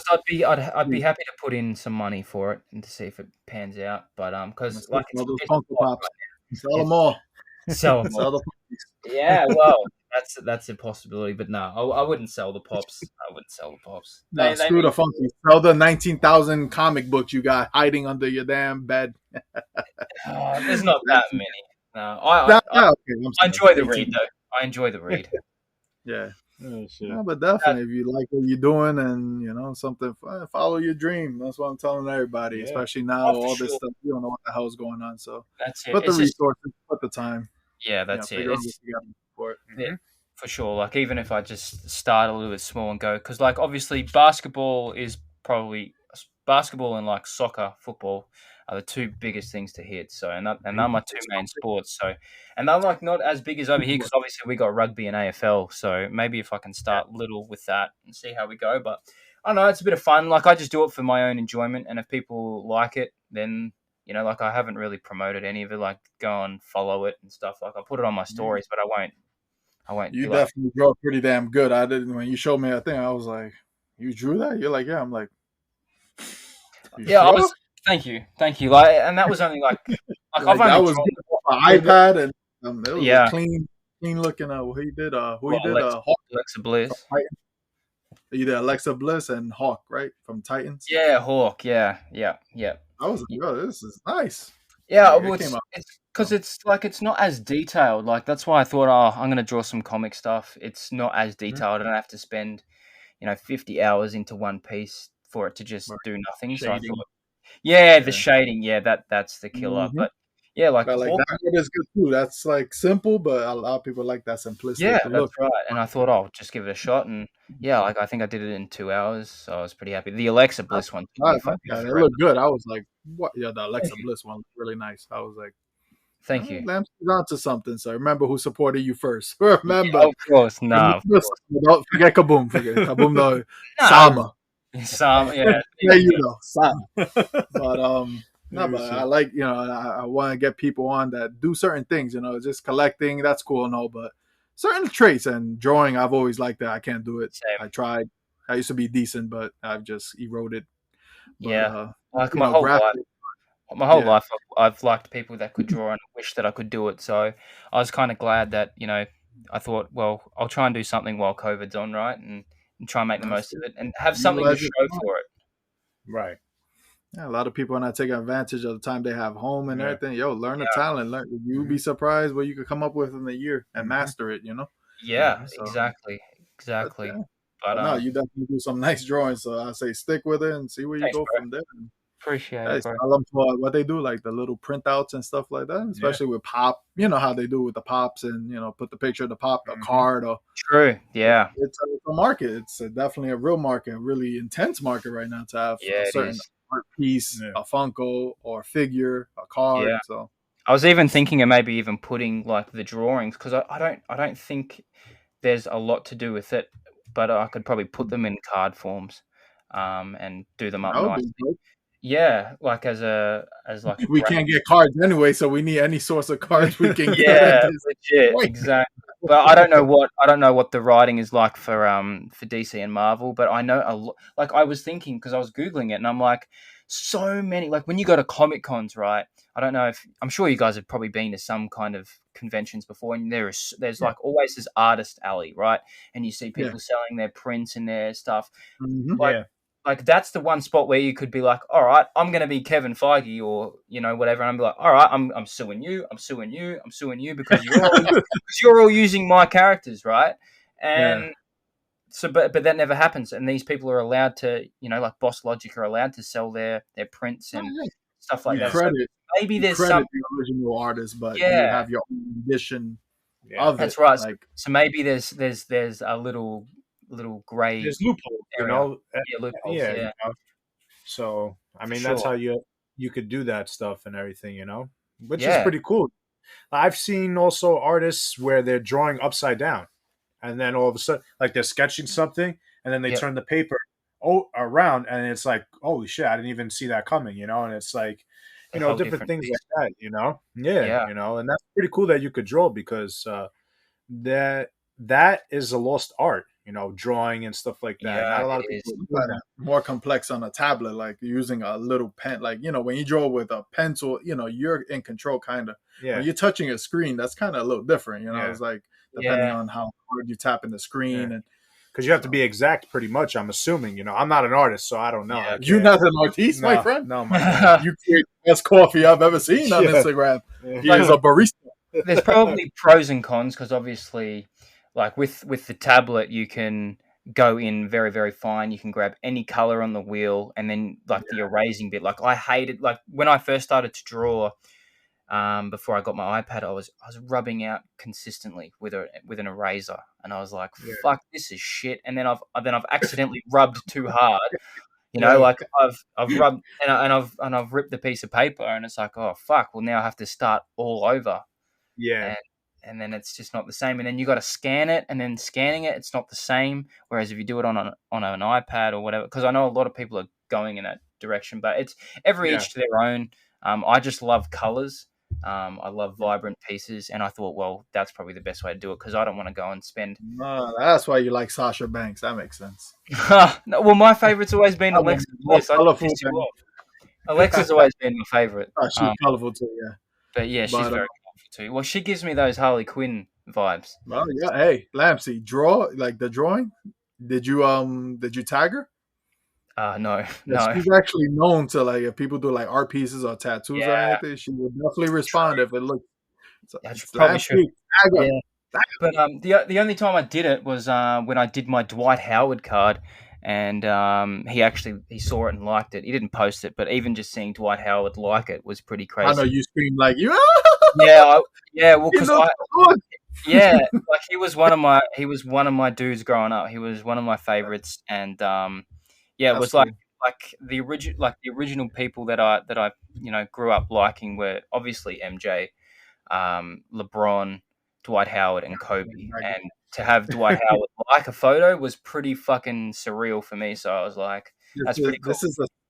I'd be happy to put in some money for it and to see if it pans out. But because like all those Funko Pops, sell them all. Sell them all. Yeah, well, that's a possibility, but no, I wouldn't sell the pops. I wouldn't sell the pops. No, screw the funky. Sell the 19,000 comic books you got hiding under your damn bed. There's not that many. No, I enjoy the read though. I enjoy the read. But definitely, if you like what you're doing and you know something, follow your dream. That's what I'm telling everybody, especially now. All this stuff, you don't know what the hell's going on. So that's it. Put the resources, put the time. Yeah, that's it. For sure. Like even if I just start a little bit small and go, because like obviously basketball and like soccer, football are the two biggest things to hit. So and they're my two main sports. So and they're like not as big as over here because obviously we got rugby and AFL. So maybe if I can start little with that and see how we go. But I don't know, it's a bit of fun. Like I just do it for my own enjoyment, and if people like it, then you know, like I haven't really promoted any of it. Like go and follow it and stuff. Like I put it on my stories, but I won't. You definitely draw pretty damn good. I didn't when you showed me that thing. I was like, "You drew that?" You're like, "Yeah." I'm like, "Yeah." I was. Thank you. Like, and that was only like I've only that was on iPad, and it was clean looking. Who he did? Hawk. Alexa Bliss. You did Alexa Bliss and Hawk, right? From Titans. Yeah, Hawk. Yeah. I was like, "Oh, this is nice." Yeah, well, it's because it's not as detailed. Like that's why I thought, I'm going to draw some comic stuff. It's not as detailed. I don't have to spend, 50 hours into one piece for it to just do nothing. Shading. So I thought, the shading, that's the killer. But like that is good too. That's like simple, but a lot of people like that simplicity. Yeah, that's right. And I thought, I'll just give it a shot. And like I think I did it in 2 hours, so I was pretty happy. The Alexa Bliss one, it looked good. I was like, what? Yeah, the Alexa Bliss one was really nice. I was like, thank you. Lampsy's onto something. So remember who supported you first. Remember, of course, no. Don't forget Kaboom. Kaboom, no. Sama. Yeah. There you go, Sama. But but I like, I want to get people on that do certain things, just collecting, that's cool and all, but certain traits and drawing, I've always liked that. I can't do it. Same. I tried. I used to be decent, but I've just eroded. But, like my whole life, I've liked people that could draw and wish that I could do it. So I was kind of glad that, I thought, well, I'll try and do something while COVID's on, right? And try and make the most of it and have something to show for it. Right. Yeah, a lot of people are not taking advantage of the time they have home and everything. Learn the talent. You'd be surprised what you could come up with in a year and master it, Yeah, so, exactly. But no, you definitely do some nice drawings. So I say stick with it and see where you go from there. Appreciate it, bro. I love what they do, like the little printouts and stuff like that, especially with pop. You know how they do with the pops and, put the picture of the pop, a card. Or True, yeah. It's a market. It's definitely a real market, a really intense market right now to have a certain art piece, a Funko or figure, a card. Yeah. So I was even thinking of maybe even putting like the drawings because I don't think there's a lot to do with it, but I could probably put them in card forms, and do them up nicely. Yeah, like as we can't get cards anyway, so we need any source of cards we can get. Yeah, legit, exactly. But I don't know what the writing is like for DC and Marvel. But I know a lot. Like I was thinking because I was googling it, and I'm like, so many. Like when you go to Comic Cons, right? I don't know if I'm sure you guys have probably been to some kind of conventions before, and there's like always this artist alley, right? And you see people selling their prints and their stuff. Like, like that's the one spot where you could be like, all right, I'm going to be Kevin Feige or, whatever. And I'm like, all right, I'm suing you. I'm suing you. I'm suing you because you're all using my characters. Right. And so, but that never happens. And these people are allowed to, like Boss Logic are allowed to sell their prints and stuff like that. Credit, so maybe there's some the original artist, but you have your own edition of that's it. right. Like, so maybe there's a little gray. There's loopholes, loopholes. So I mean, that's how you could do that stuff and everything, which is pretty cool. I've seen also artists where they're drawing upside down, and then all of a sudden, like they're sketching something, and then they turn the paper around, and it's like, holy shit, I didn't even see that coming, and it's like, different things like that, and that's pretty cool that you could draw because that is a lost art, drawing and stuff like that. Not a lot of people do that. More complex on a tablet, like using a little pen, like, when you draw with a pencil, you're in control kind of. When you're touching a screen, that's kind of a little different, it's like depending on how hard you tap in the screen and because you have to be exact pretty much, I'm assuming, I'm not an artist, so I don't know. You're not an artiste, my friend? No, my friend. You create the best coffee I've ever seen on Instagram. He is a barista. There's probably pros and cons because obviously, like with the tablet, you can go in very, very fine. You can grab any color on the wheel, and then like the erasing bit. Like I hated, like when I first started to draw, before I got my iPad, I was rubbing out consistently with an eraser, and I was like, "Fuck, this is shit." And then I've accidentally rubbed too hard. Like I've rubbed and I've ripped the piece of paper, and it's like, oh fuck, well now I have to start all over. Yeah. And then it's just not the same. And then you got to scan it, and then scanning it, it's not the same. Whereas if you do it on an iPad or whatever, because I know a lot of people are going in that direction, but it's each to their own. I just love colors. I love vibrant pieces, and I thought, well, that's probably the best way to do it because I don't want to go and spend. No, that's why you like Sasha Banks. That makes sense. No, well, my favorite's always been Alexa. Alexa's always been my favorite. Oh, she's colorful too, yeah. But yeah, she's very colorful too. Well, she gives me those Harley Quinn vibes. Well, yeah. Hey, Lampsy, draw like the drawing. Did you tag her? No. She's actually known to, like, if people do like art pieces or tattoos or anything, she will definitely respond if it looks. Probably should. Yeah. But the only time I did it was when I did my Dwight Howard card, and he saw it and liked it. He didn't post it, but even just seeing Dwight Howard like it was pretty crazy. I know you screamed like you. Well, because like he was one of my dudes growing up. He was one of my favorites, and it was cool. like the original people that I grew up liking were obviously MJ, LeBron, Dwight Howard, and Kobe. And to have Dwight Howard like a photo was pretty fucking surreal for me. So I was like, that's pretty cool.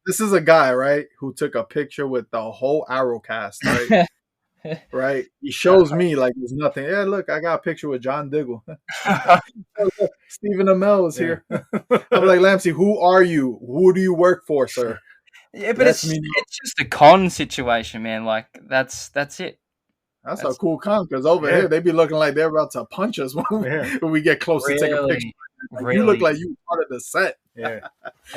This is a guy, right, who took a picture with the whole Arrowcast, right? Right? He shows me like there's nothing. Yeah, look, I got a picture with John Diggle. Stephen Amell is here. I'm like, Lampsy, who are you? Who do you work for, sir? Yeah, but it's just a con situation, man. Like that's it. That's a cool con because over here they be looking like they're about to punch us when we get close to take a picture. Like, you look like you part of the set. Yeah.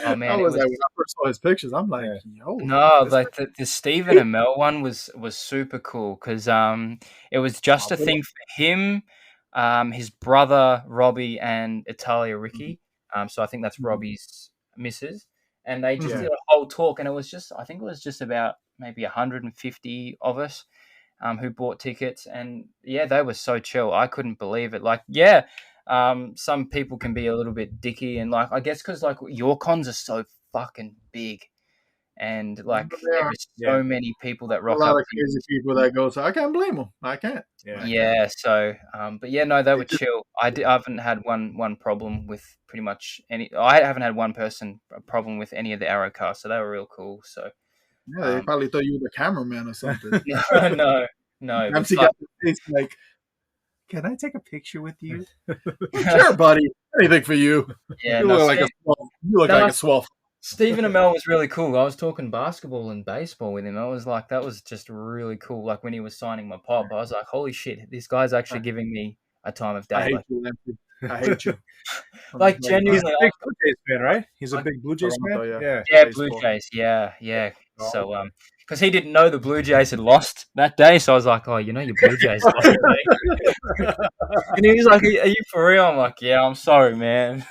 Oh man, I was like, when I first saw his pictures, I'm like, yo. No, like the Stephen Amell one was super cool because it was just a thing for him, his brother Robbie, and Italia Ricky. So I think that's Robbie's missus, and they just did a whole talk, and I think it was just about maybe 150 of us. Who bought tickets, and they were so chill. I couldn't believe it. Like, some people can be a little bit dicky, and like I guess because like your cons are so fucking big, and like there's so many people that rock up. A lot of crazy people that go. So I can't blame them. I can't. Yeah. So, but no, they were chill. I haven't had one problem with pretty much any. I haven't had one person a problem with any of the Arrow casts, so they were real cool. So. Yeah, they probably thought you were the cameraman or something. No. MC got the face like, can I take a picture with you? Sure, buddy. Anything for you. Yeah, You look like a swell. Stephen Amell was really cool. I was talking basketball and baseball with him. I was like, that was just really cool. Like when he was signing my pop, I was like, holy shit, this guy's actually giving me a time of day. I hate you. Like genuinely, he's a big Blue Jays fan, right? He's a big Blue Jays fan. Yeah, Blue Jays. Yeah. So, because he didn't know the Blue Jays had lost that day, so I was like, "Oh, you know, your Blue Jays lost today." And he was like, "Are you for real?" I'm like, "Yeah, I'm sorry, man."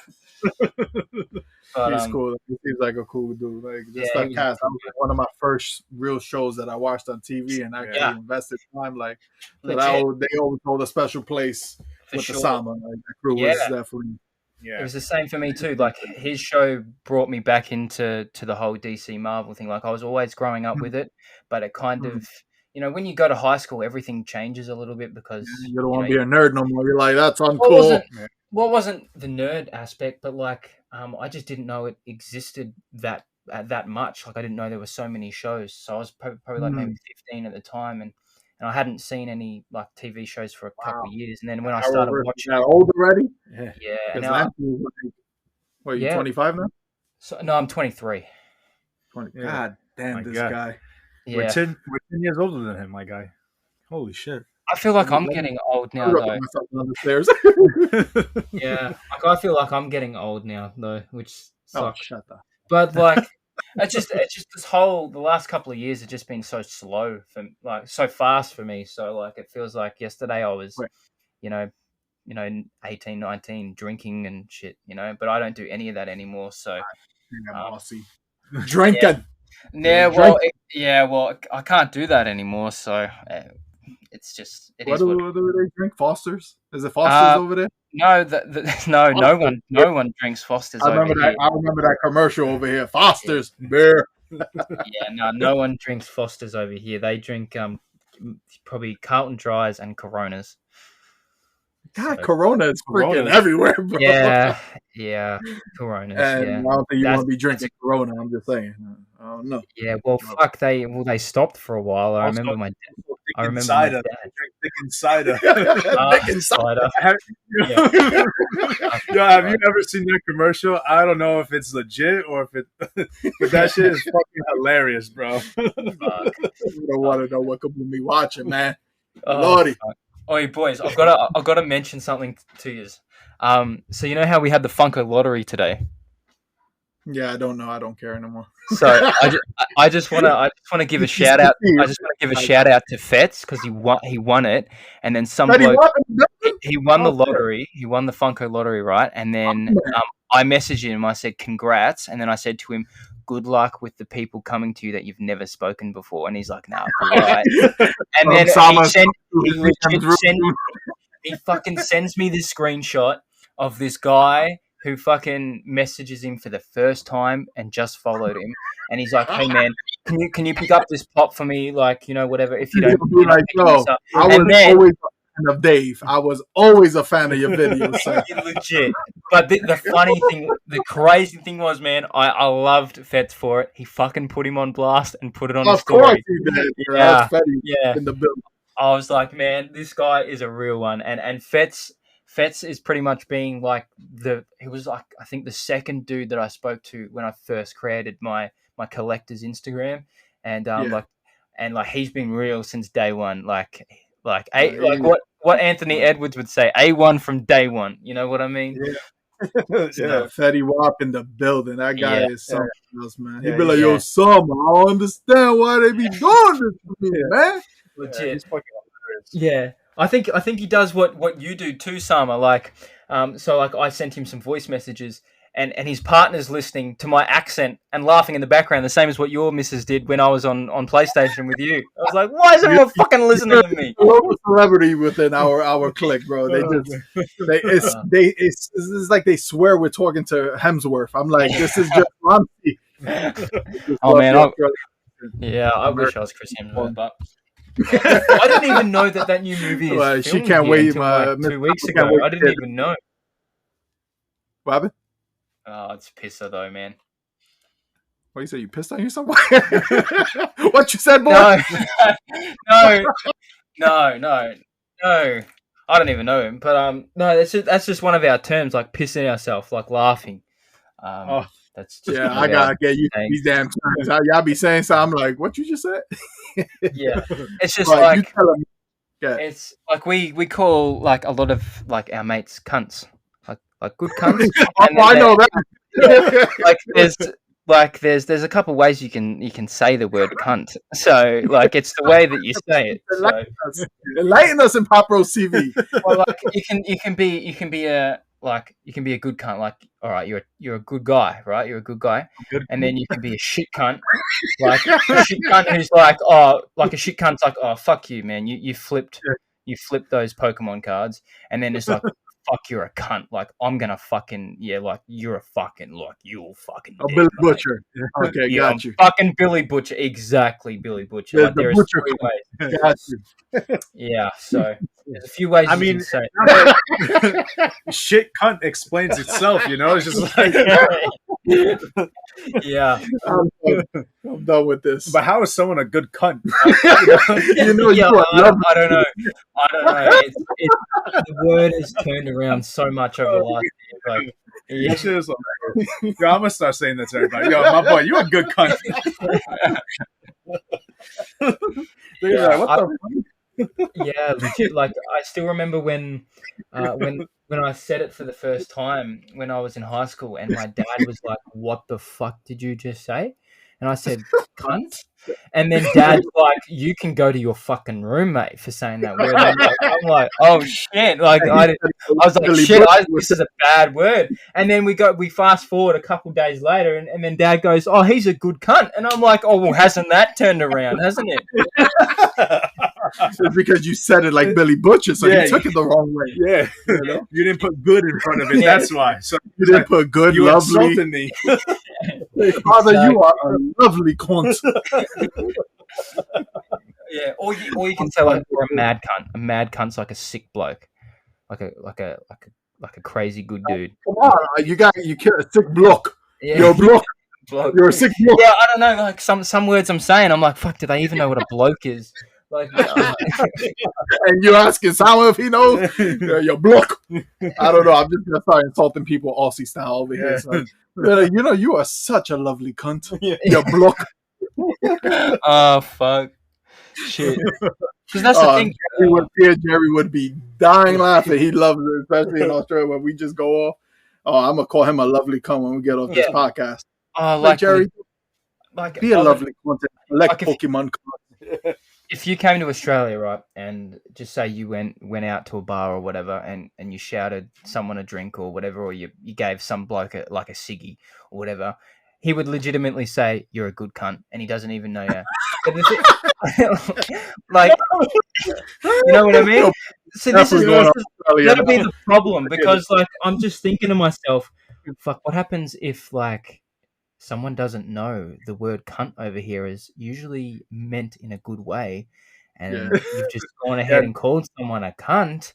But, he's cool. He seems like a cool dude. Like just like Cass, that was one of my first real shows that I watched on TV and actually invested time. Like they always hold a special place with the Sama. Like that crew was definitely. Yeah. It was the same for me too. Like his show brought me back into the whole DC Marvel thing. Like I was always growing up with it, but it kind of, you know, when you go to high school, everything changes a little bit because you don't want to be a nerd no more. You're like, that's uncool. Wasn't the nerd aspect, but like I just didn't know it existed that much. Like I didn't know there were so many shows. So I was probably like maybe 15 at the time, and I hadn't seen any like TV shows for a couple of years. And then when I started watching, old already, and what, you 25 now? So no, I'm 23. 20. God damn, this guy. Yeah. We're 10 years older than him, my guy. Holy shit. I feel like I'm getting old now, though. Yeah, like I feel like I'm getting old now, though, which sucks. Shut up. But like, it's just the last couple of years have just been so slow so fast for me. So like, it feels like yesterday I was, you know, 18, 19, drinking and shit, you know. But I don't do any of that anymore. So, drinking. Well, I can't do that anymore. So. It's just. What do they drink? Foster's? Is it Foster's over there? No, no one drinks Foster's. I remember that commercial over here. Foster's beer. Yeah, no one drinks Foster's over here. They drink probably Carlton Dries and Coronas. God, Corona is freaking everywhere, bro. Yeah, Coronas. And I don't think you want to be drinking Corona. I'm just saying. I don't know. Yeah, well, fuck, they stopped for a while. I remember my dad. Cider. Dickens cider. Dickens cider. Have you ever seen that commercial? I don't know if it's legit or if it, but that shit is fucking hilarious, bro. You don't want to know what could be watching, man. Lordy. Oh, boys, I've got to mention something to you. So you know how we had the Funko lottery today? Yeah, I don't know. I don't care anymore. So I just want to give a shout out. I just want to give a shout out to Fetz because he won it, and then some bloke he won the lottery. He won the Funko lottery, right? And then I messaged him. I said congrats, and then I said to him, good luck with the people coming to you that you've never spoken before. And he's like, nah, right. And then he fucking sends me this screenshot of this guy who fucking messages him for the first time and just followed him. And he's like, hey, man, can you pick up this pop for me? Like, you know, whatever. If you don't, like, no, I was always a fan of Dave. I was always a fan of your videos. So. Legit. But the funny thing, the crazy thing was, man, I loved Fetz for it. He fucking put him on blast and put it on his story. Of course he did. Yeah. In the building. I was like, man, this guy is a real one. And Fetz is pretty much being like he was like, I think the second dude that I spoke to when I first created my collector's Instagram. And like he's been real since day one. Like what Anthony Edwards would say, A1 from day one. You know what I mean? Yeah. Fetty Wap in the building. That guy is something else, man. He'd be like, yo, Sam, I don't understand why they be doing this to me, man. Legit. Yeah. I think he does what you do too, Sama. Like, so like I sent him some voice messages, and his partner's listening to my accent and laughing in the background, the same as what your missus did when I was on PlayStation with you. I was like, why is everyone fucking listening to me? Local celebrity within our clique, bro. It's like they swear we're talking to Hemsworth. I'm like, this is just Ramsey. Oh man, I wish I was Chris Hemsworth, but. I didn't even know that new movie is she can't wait until, like, 2 weeks ago. I didn't even know. What happened? Oh, it's pisser though, man. What you say? You pissed on yourself? What you said, boy? No. I I don't even know him, but no, that's just one of our terms, like pissing ourselves, like laughing. That's just I gotta get you these damn terms. Y'all be saying something like, "What you just said?" Yeah, it's just like you tell them. Yeah. It's like we call like a lot of like our mates cunts, like good cunts. I know that. There's a couple ways you can say the word cunt. So like it's the way that you say it. So. Enlighten us in Pop Rose TV. Well, like you can be a good cunt. Like, all right, you're a good guy, right? You're a good guy, and then you can be a shit cunt. Like a shit cunt who's like, a shit cunt's like, oh, fuck you, man. You flipped those Pokemon cards, and then it's like, fuck, you're a cunt. Like, I'm gonna fucking like you're a fucking you'll fucking dead, Billy Butcher. Okay, got you. Fucking Billy Butcher, exactly, Billy Butcher. Yeah, like, there is 3 ways. Got you. Yeah, so there's a few ways. I mean, say shit cunt explains itself. You know, it's just like yeah. I'm done with this. But how is someone a good cunt? I don't know. The word has turned around so much over the last year. Like, yo, I'm gonna start saying that to everybody. Yo, my boy, you a good cunt. Yeah, what the fuck? Yeah, legit. Like I still remember when I said it for the first time when I was in high school, and my dad was like, "What the fuck did you just say?" And I said, "Cunt." And then Dad's like, "You can go to your fucking roommate for saying that word." I'm like, "Oh shit!" Like I was like, "Shit, this is a bad word." And then we fast forward a couple days later, and then Dad goes, "Oh, he's a good cunt," and I'm like, "Oh well, hasn't that turned around? Hasn't it?" It's because you said it like Billy Butcher, so you took it the wrong way. Yeah, you didn't put good in front of it. That's why. So you didn't put good. You lovely. insulted me. Father, you are a lovely cunt. Yeah, or you can say like you're a mad cunt. A mad cunt's like a sick bloke, like a crazy good dude. Come on, you killed a sick bloke. Yeah. You're a bloke. You're a sick bloke. Yeah, I don't know. Like some words I'm saying, I'm like, fuck. Do they even know what a bloke is? Like, and you're asking Sama if he knows. You're bloke. I don't know. I'm just gonna start insulting people Aussie style over here. So, you are such a lovely cunt. You're bloke. Oh fuck, shit. Because that's the thing. Jerry would be dying laughing. He loves it, especially in Australia when we just go off. Oh, I'm gonna call him a lovely cunt when we get off this podcast. Like Jerry, be a lovely cunt. Like Pokemon cunt. If you came to Australia, right, and just say you went out to a bar or whatever, and you shouted someone a drink or whatever, or you gave some bloke a ciggy or whatever, he would legitimately say you're a good cunt, and he doesn't even know you. Like, you know what I mean? So that'll be the problem, because like I'm just thinking to myself, fuck, what happens if like someone doesn't know the word cunt over here is usually meant in a good way, and you've just gone ahead and called someone a cunt,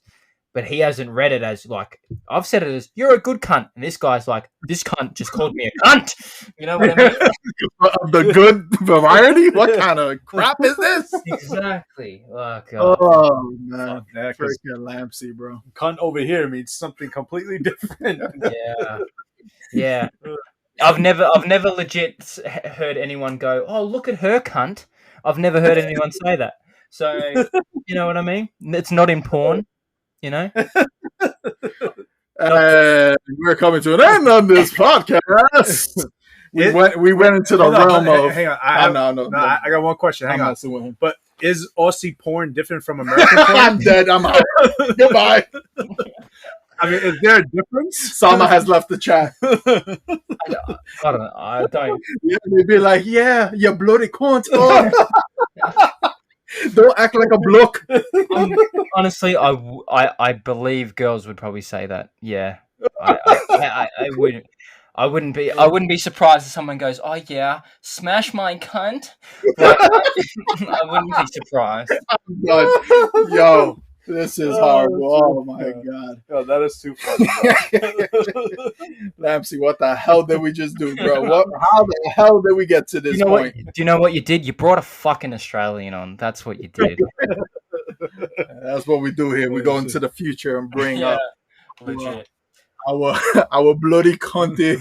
but he hasn't read it as like, I've said it as you're a good cunt, and this guy's like, this cunt just called me a cunt. You know what I mean? The good variety? What kind of crap is this? Exactly. Oh man, freaking Lampzy, bro. Cunt over here means something completely different. Yeah. I've never legit heard anyone go, "Oh, look at her cunt." I've never heard anyone say that. So, you know what I mean? It's not in porn, you know? We're coming to an end on this podcast. We went into the realm of... Hang on. I got one question. Hang on. But is Aussie porn different from American porn? I'm dead. I'm out. Goodbye. I mean, is there a difference? Sama has left the chat. I don't know. I don't. Yeah, they'd be like, "Yeah, you bloody cunt." Don't act like a bloke. Honestly, I believe girls would probably say that. Yeah, I would. I wouldn't be surprised if someone goes, "Oh yeah, smash my cunt." But I wouldn't be surprised. I'm done. Yo. This is horrible. Oh my god. Yo, that is too funny, bro. Lampzy, what the hell did we just do, bro? How the hell did we get to this point? Do you know what you did? You brought a fucking Australian on. That's what you did. That's what we do here. We go into the future and bring up legit. our bloody cunty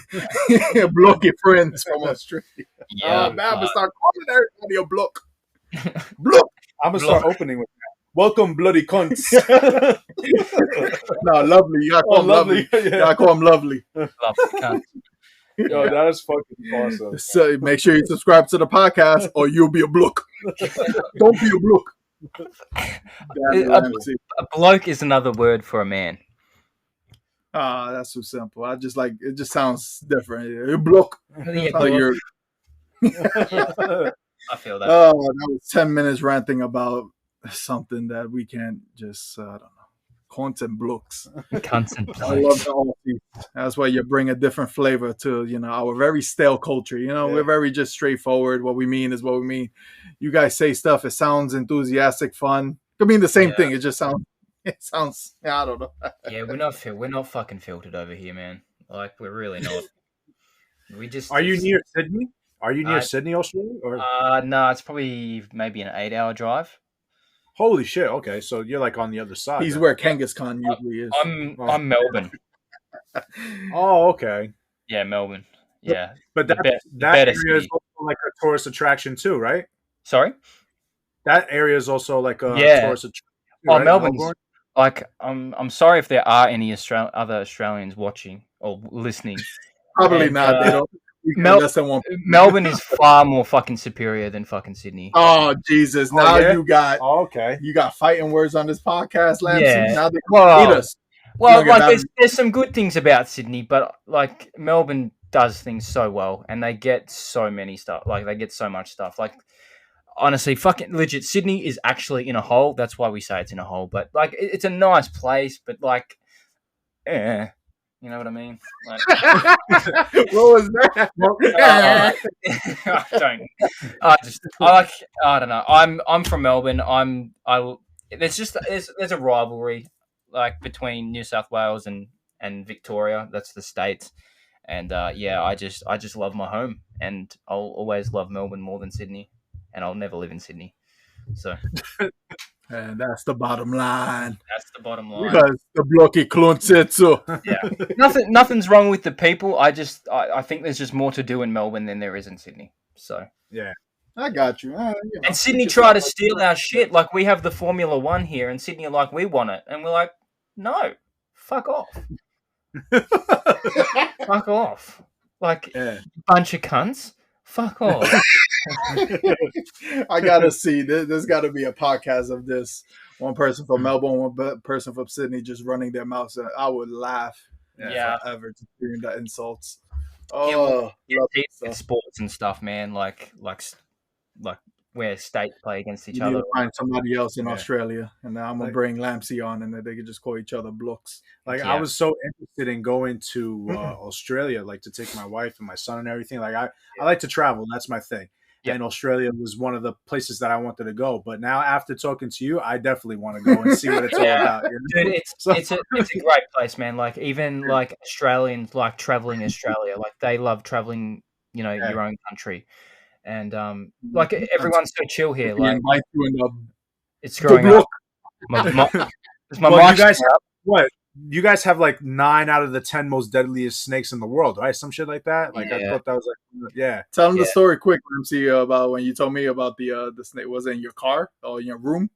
blocky friends from Australia. Yeah, man, I'm gonna start calling everybody a block. Block. I'm gonna start opening with that. Welcome, bloody cunts. No, lovely. You gotta call him lovely. You gotta call him lovely. Lovely cunt. Yo, that is fucking awesome. So make sure you subscribe to the podcast, or you'll be a block. Don't be a block. A bloke is another word for a man. That's so simple. I just like it. Just sounds different. You're block. Yeah, like you're... I feel that. Oh, that was 10 minutes ranting about something that we can't just. I don't know. Content blocks. Content blocks. I love the Aussies. That's why you bring a different flavor to our very stale culture. We're very just straightforward. What we mean is what we mean. You guys say stuff. It sounds enthusiastic, fun. Could mean the same thing. It just sounds. It sounds. I don't know. Yeah, we're not fucking filtered over here, man. Like we're really not. We just. Are you near Sydney? Are you near Sydney, Australia? Or no, it's probably maybe an 8-hour drive. Holy shit! Okay, so you're like on the other side. He's where Kangaskhan usually is. I'm Melbourne. Oh, okay. Yeah, Melbourne. Yeah, but that area is also like a tourist attraction too, right? Sorry. That area is also like a tourist attraction. Oh, right? Melbourne's like I'm sorry if there are any other Australians watching or listening. Probably not. They don't. Melbourne is far more fucking superior than fucking Sydney. Oh Jesus! Now you got okay. You got fighting words on this podcast, Lampzy. Yeah. Now they hate us. Well, like there's some good things about Sydney, but like Melbourne does things so well, and they get so many stuff. Like they get so much stuff. Like honestly, fucking legit, Sydney is actually in a hole. That's why we say it's in a hole. But like it's a nice place, but like, you know what I mean? Like, what was that? I don't know. I'm from Melbourne. There's a rivalry like between New South Wales and Victoria. That's the states. And I just love my home, and I'll always love Melbourne more than Sydney, and I'll never live in Sydney. So. And that's the bottom line. That's the bottom line. Because the blocky clunsetsu. Yeah. Nothing's wrong with the people. I think there's just more to do in Melbourne than there is in Sydney. So yeah. I got you. And Sydney try to steal our shit. Like we have the Formula One here, and Sydney are like, we want it. And we're like, no, fuck off. Fuck off. Like bunch of cunts. Fuck off. I gotta see. There's got to be a podcast of this. One person from Melbourne, one person from Sydney, just running their mouths. I would laugh forever just hearing the insults. Oh, sports and stuff, man. Like where states play against each other. Need to find somebody else in Australia, and then I'm gonna bring Lampzy on, and then they could just call each other blokes. Like I was so interested in going to Australia, like to take my wife and my son and everything. Like I like to travel. That's my thing. Yeah. And Australia was one of the places that I wanted to go. But now after talking to you, I definitely want to go and see what it's all about. You know? Dude, it's a great place, man. Like even like Australians like traveling Australia. Like they love traveling, your own country. And like everyone's so chill here. Like it's growing up. You guys have like 9 out of the 10 most deadliest snakes in the world, right? Some shit like that. Like I thought that was like, Tell them the story quick, Lampzy, about when you told me about the snake. Was it in your car or in your room?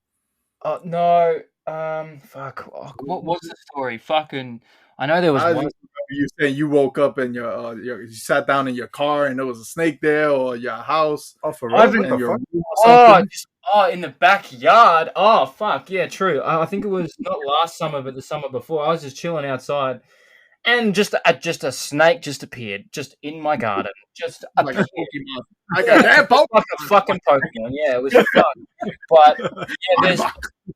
No. Fuck. What was the story? Fucking. I know there was one. You saying you woke up and you sat down in your car and there was a snake there, or your house? Oh, for real? In the backyard. Oh, fuck. Yeah, true. I think it was not last summer, but the summer before. I was just chilling outside, and just a snake just appeared, just in my garden. Just like a Pokemon. I got that Pokemon. Like a fucking Pokemon. Yeah, it was fun. But yeah,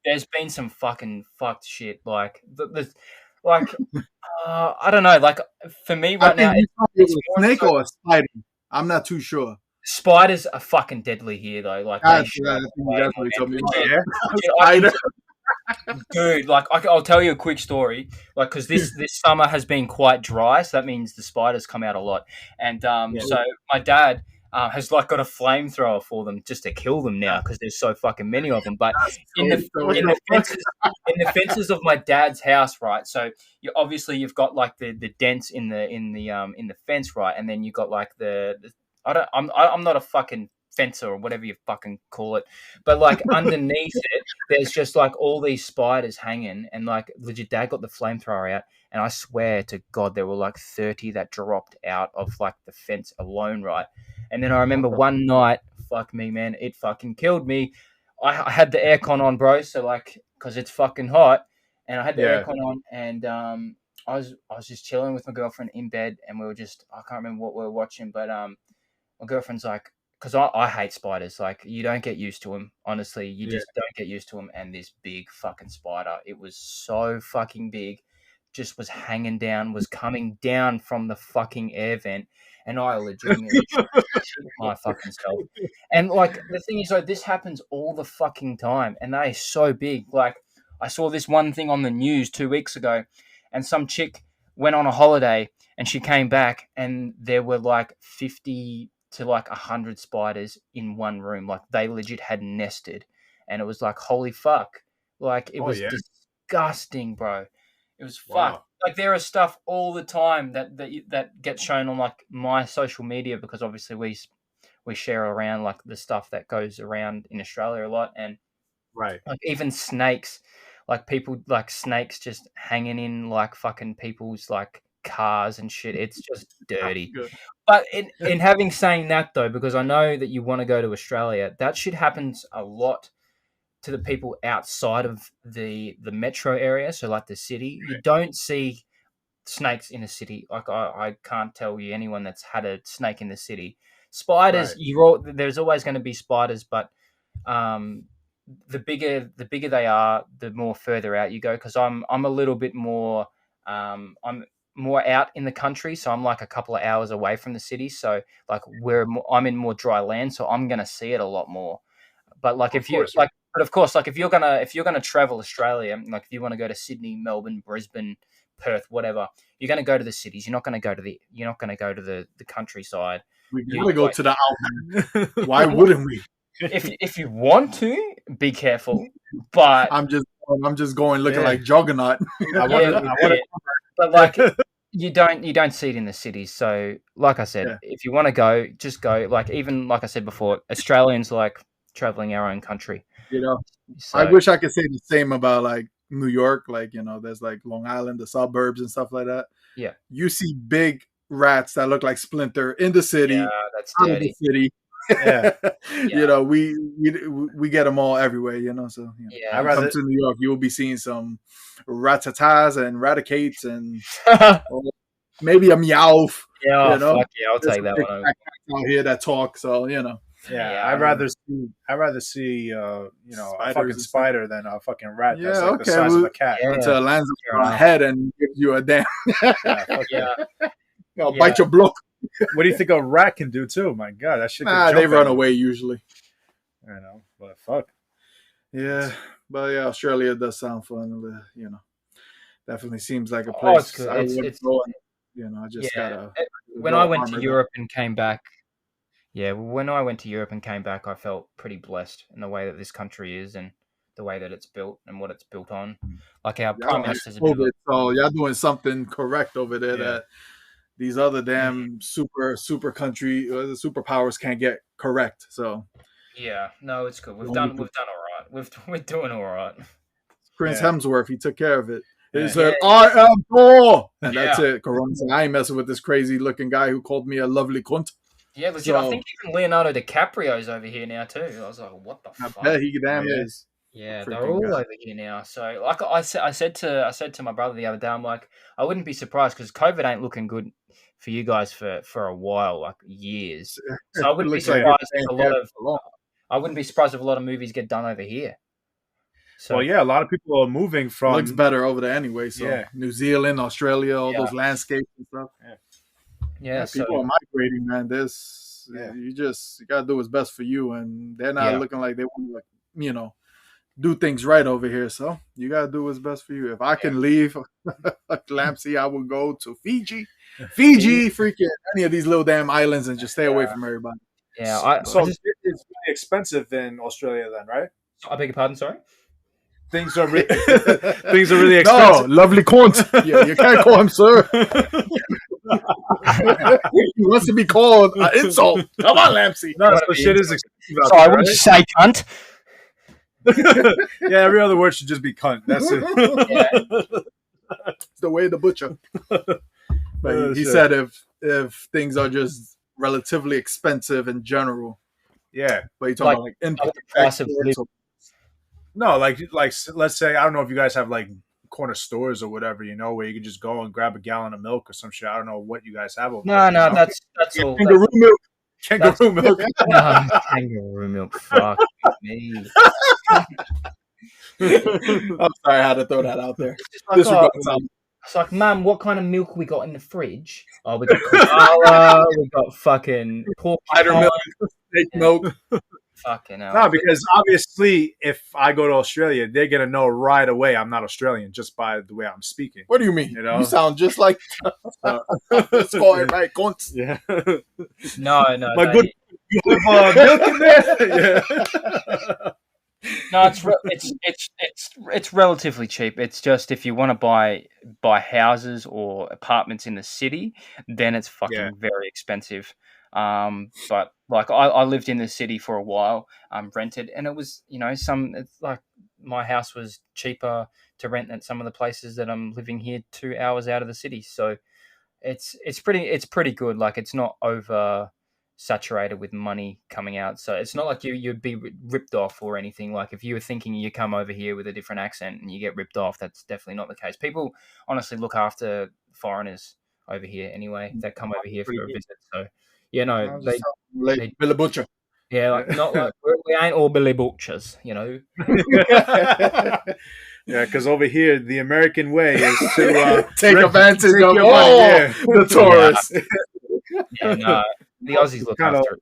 there's been some fucking fucked shit. Like I don't know. Like for me right now, it's a snake or a spider. I'm not too sure. Spiders are fucking deadly here, though. Like, dude. Like, I'll tell you a quick story. Like, because this summer has been quite dry, so that means the spiders come out a lot. And so my dad, has like got a flamethrower for them just to kill them now because there's so fucking many of them. But in the fences of my dad's house, right? So you've got like the dents in the fence, right? And then you got like I'm not a fucking fencer or whatever you fucking call it, but like underneath it, there's just like all these spiders hanging, and like legit, Dad got the flamethrower out, and I swear to God, there were like 30 that dropped out of like the fence alone, right? And then I remember one night, fuck me, man, it fucking killed me. I had the aircon on, bro, so like, because it's fucking hot, and I had the aircon on, and I was just chilling with my girlfriend in bed, and we were just, I can't remember what we were watching, but my girlfriend's like, because I hate spiders, like you don't get used to them, honestly, you just don't get used to them. And this big fucking spider, it was so fucking big, just was hanging down, was coming down from the fucking air vent, and I legitimately shit my fucking self. And like the thing is, this happens all the fucking time, and they're so big. Like I saw this one thing on the news 2 weeks ago, and some chick went on a holiday, and she came back, and there were like 50 to like 100 spiders in one room. Like they legit had nested, and it was like, holy fuck, like it was disgusting, bro. It was fuck. Like there is stuff all the time that gets shown on like my social media, because obviously we share around like the stuff that goes around in Australia a lot, and like even snakes, like people like snakes just hanging in like fucking people's like cars and shit. It's just dirty. But in having saying that though, because I know that you want to go to Australia, that shit happens a lot to the people outside of the metro area, so like the city. You don't see snakes in the city. Like I can't tell you anyone that's had a snake in the city. Spiders, there's always going to be spiders, but the bigger they are, the more further out you go. Because I'm a little bit more I'm more out in the country, so I'm like a couple of hours away from the city. So like I'm in more dry land, so I'm going to see it a lot more. But like if you like. But of course, like if you're gonna travel Australia, like if you want to go to Sydney, Melbourne, Brisbane, Perth, whatever, you're gonna go to the cities. You're not gonna go to the countryside. We gotta go to the outback. Why wouldn't we? If you want to, be careful. But I'm just going looking like Juggernaut. But like you don't see it in the cities. So like I said, if you want to go, just go. Like even like I said before, Australians like traveling our own country. You know, so, I wish I could say the same about like New York. Like, you know, there's like Long Island, the suburbs and stuff like that. Yeah. You see big rats that look like Splinter in the city. Yeah, that's dirty. The city. You know, we get them all everywhere, you know. So I come to New York, you'll be seeing some ratatas and raticates and maybe a meowth. Yeah, you know? Fuck yeah, I'll take that one out here that talk. So you know. Yeah, I'd rather see you know, a fucking spider than a fucking rat that's like the size of a cat. Until it lands on your head and gives you a damn. Bite your bloke. What do you think a rat can do too? My God, that shit. They run away usually. I know, but fuck. Yeah, but yeah, Australia does sound fun. You know, definitely seems like a place. I would go. You know, I just gotta. When I went to Europe and came back. Yeah, when I went to Europe and came back, I felt pretty blessed in the way that this country is and the way that it's built and what it's built on. Like our prime minister's so y'all doing something correct over there that these other damn super country, the superpowers can't get correct. So yeah, no, it's good. We've done all right. We're doing all right. Prince Hemsworth, he took care of it. He said, "I am Thor," and that's it. Corona said, "I ain't messing with this crazy looking guy who called me a lovely cunt." Yeah, legit. I think even Leonardo DiCaprio's over here now too. I was like, "What the fuck?" Yeah, he damn is. Yeah, they're all over here now. So, like I said to my brother the other day, I'm like, I wouldn't be surprised because COVID ain't looking good for you guys for a while, like years. So I wouldn't be surprised if I wouldn't be surprised if a lot of movies get done over here. So a lot of people are moving from. Looks better over there anyway. So New Zealand, Australia, all those landscapes and stuff. Yeah, people are migrating, man. You gotta do what's best for you, and they're not looking like they want to, do things right over here. So you gotta do what's best for you. If I can leave Lampzy, I would go to Fiji, freaking any of these little damn islands, and just stay away from everybody. Yeah, So I just, it's really expensive in Australia, then, right? I beg your pardon. Sorry. Things are things are really expensive. No, lovely cunt. Yeah, you can't call him sir. He wants to be called an insult. Come on, Lampsey. No, so shit is expensive out Sorry, there, what did you say, cunt? Yeah, every other word should just be cunt. That's it. It's the way the butcher. But he shit. said if things are just relatively expensive in general, Yeah. but you're talking about like import, the price of exports, or- No, like let's say, I don't know if you guys have like corner stores or whatever, where you can just go and grab a gallon of milk or some shit. I don't know what you guys have over there. No, that's all. kangaroo milk. Kangaroo milk. No, kangaroo milk. Fuck me. I'm sorry, I had to throw that out there. It's like, it's like, Mum, what kind of milk we got in the fridge? Oh, we got koala, we got fucking pork milk, steak milk. Fucking hell. No, because obviously, if I go to Australia, they're gonna know right away I'm not Australian just by the way I'm speaking. What do you mean? You sound just like. Let's call it right, cunts. Yeah. No. My good, you have milk in there. Yeah. No, it's relatively cheap. It's just if you want to buy houses or apartments in the city, then it's fucking very expensive. But like I lived in the city for a while, rented, and it was it's like my house was cheaper to rent than some of the places that I'm living here 2 hours out of the city. So it's pretty good. Like it's not over saturated with money coming out, so it's not like you'd be ripped off or anything. Like if you were thinking you come over here with a different accent and you get ripped off, that's definitely not the case. People honestly look after foreigners over here anyway that come over here for a visit. So they Billy Butcher. Yeah, like not like we ain't all Billy Butchers, Yeah, because over here the American way is to take advantage of the tourists. Yeah, no, the Aussies look after it.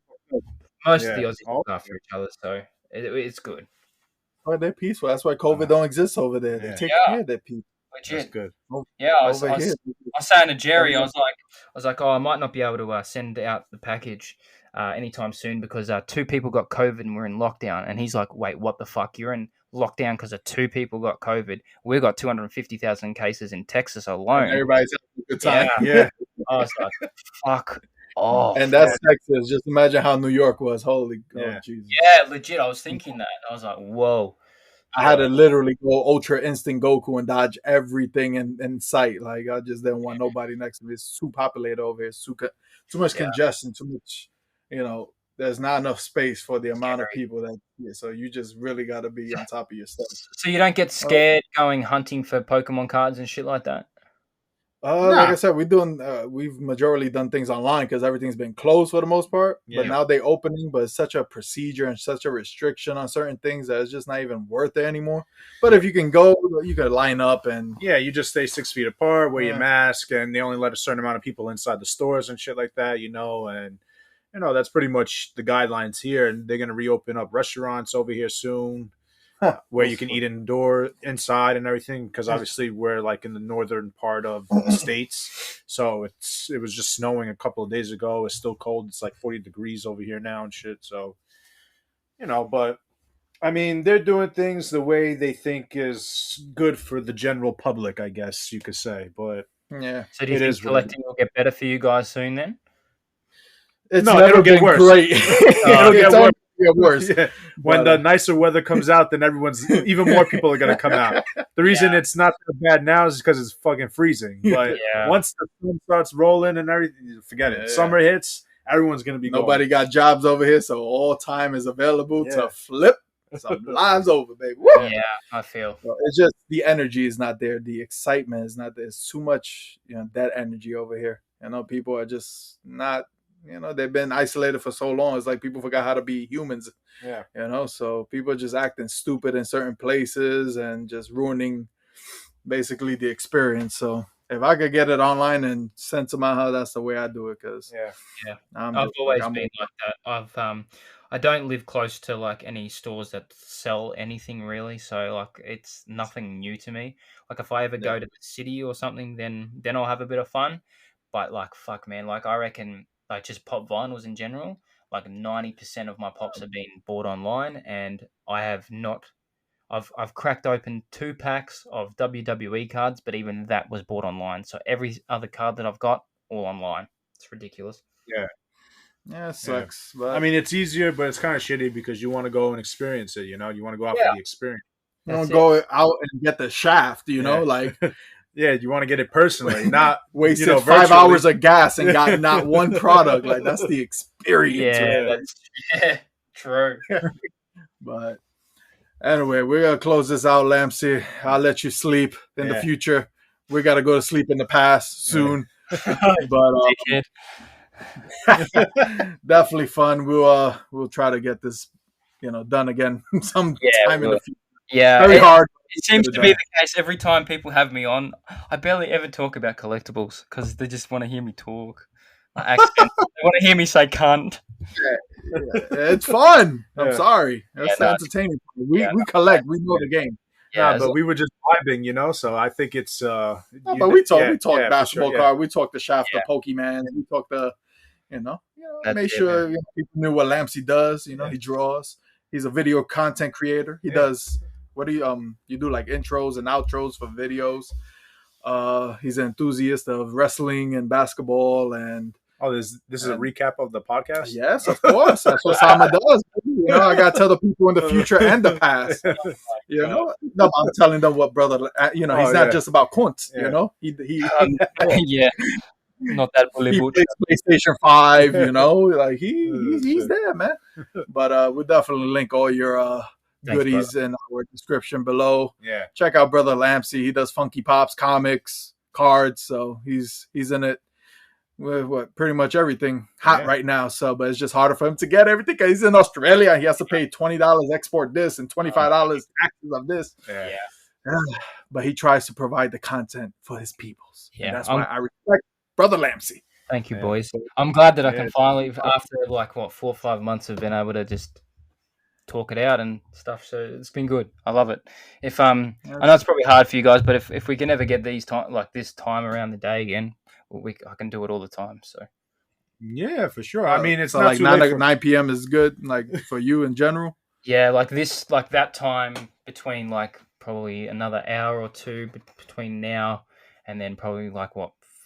Most of the Aussies look after each other, so it's good. Oh, they're peaceful. That's why COVID don't exist over there. They take care of their people. Legit. That's good. Yeah, I was saying to Jerry, I was like, oh, I might not be able to send out the package anytime soon because 2 people got COVID and we're in lockdown. And he's like, wait, what the fuck? You're in lockdown because of 2 people got COVID. We've got 250,000 cases in Texas alone. And everybody's having a good time. Yeah. I was like, fuck. Oh, and that's Texas. Just imagine how New York was. Holy Jesus. Yeah, legit. I was thinking that. I was like, whoa. I had to literally go Ultra Instinct Goku and dodge everything in sight. Like I just didn't want nobody next to me. It's too populated over here. It's too much congestion. Too much. There's not enough space for the amount of people that. Yeah, so you just really got to be on top of your stuff. So you don't get scared going hunting for Pokemon cards and shit like that? Like I said, we've majorly done things online because everything's been closed for the most part. But now they opening, but it's such a procedure and such a restriction on certain things that it's just not even worth it anymore. But if you can go, you can line up and you just stay 6 feet apart, wear your mask, and they only let a certain amount of people inside the stores and shit like that, and that's pretty much the guidelines here. And they're gonna reopen up restaurants over here soon. Where you can eat inside and everything, because obviously we're like in the northern part of the states, so it was just snowing a couple of days ago. It's still cold. It's like 40 degrees over here now and shit. So, but I mean, they're doing things the way they think is good for the general public, I guess you could say. But so do you think collecting will get better for you guys soon? Then it'll get worse. Great. It'll get worse. Yeah. When the nicer weather comes out, then even more people are going to come out. The reason it's not that bad now is because it's fucking freezing. But once the sun starts rolling and everything, forget it. Summer hits, everyone's going to be Nobody got jobs over here, so all time is available to flip some lives over, baby. Woo! Yeah, I feel. So it's just the energy is not there. The excitement is not there. It's too much, that energy over here. People are just not... they've been isolated for so long. It's like people forgot how to be humans. Yeah. So people are just acting stupid in certain places and just ruining basically the experience. So if I could get it online and send to my house, that's the way I do it. Cause I've always been like that. I don't live close to like any stores that sell anything really. So like it's nothing new to me. Like if I ever go to the city or something, then I'll have a bit of fun. But like, fuck man, like I reckon, like just pop vinyls in general, like 90% of my pops have been bought online, and I have not. I've cracked open 2 packs of WWE cards, but even that was bought online. So every other card that I've got, all online. It's ridiculous. Yeah, it sucks. But I mean, it's easier, but it's kind of shitty because you want to go and experience it. You know, you want to go out for the experience. you don't go out and get the shaft. You know, like yeah, you want to get it personally, not wasted 5 hours of gas and got not one product. Like that's the experience. Yeah, true. But anyway, we're gonna close this out, Lampzy. I'll let you sleep in the future. We gotta go to sleep in the past soon. But definitely fun. We'll try to get this, done again sometime in the future. Yeah, very hard. It seems to be the case every time people have me on. I barely ever talk about collectibles because they just want to hear me talk. They want to hear me say cunt. It's fun. I'm sorry. It's entertaining. We collect. We know the game. Yeah, but we were just vibing, so I think it's but we talk basketball card, we talk the shaft, the Pokemon, we talk the make sure people knew what Lampzy does. He draws. He's a video content creator. He does what do you do like intros and outros for videos. He's an enthusiast of wrestling and basketball and this is a recap of the podcast? Yes, of course. That's what Sama does. I got to tell the people in the future and the past. No, I'm telling them what brother. He's not just about kunt. He not that he plays PlayStation 5. Like he's there, man. But we'll definitely link all your goodies in our description below. Yeah, check out brother Lampzy. He does Funky Pops, comics, cards. So he's in it. With pretty much everything hot right now, but it's just harder for him to get everything because he's in Australia. He has to pay $20 export this and $25 taxes of this. But he tries to provide the content for his peoples. Yeah, and that's why I respect brother Lampzy. Thank you, boys. I'm glad that I can finally, after 4 or 5 months, have been able to just talk it out and stuff. So it's been good. I love it. If I know it's probably hard for you guys, but if we can ever get this time around the day again. I can do it all the time. So, yeah, for sure. I mean, it's not like 9 p.m. is good, like for you in general. Yeah, like that time between probably another hour or two between now and then probably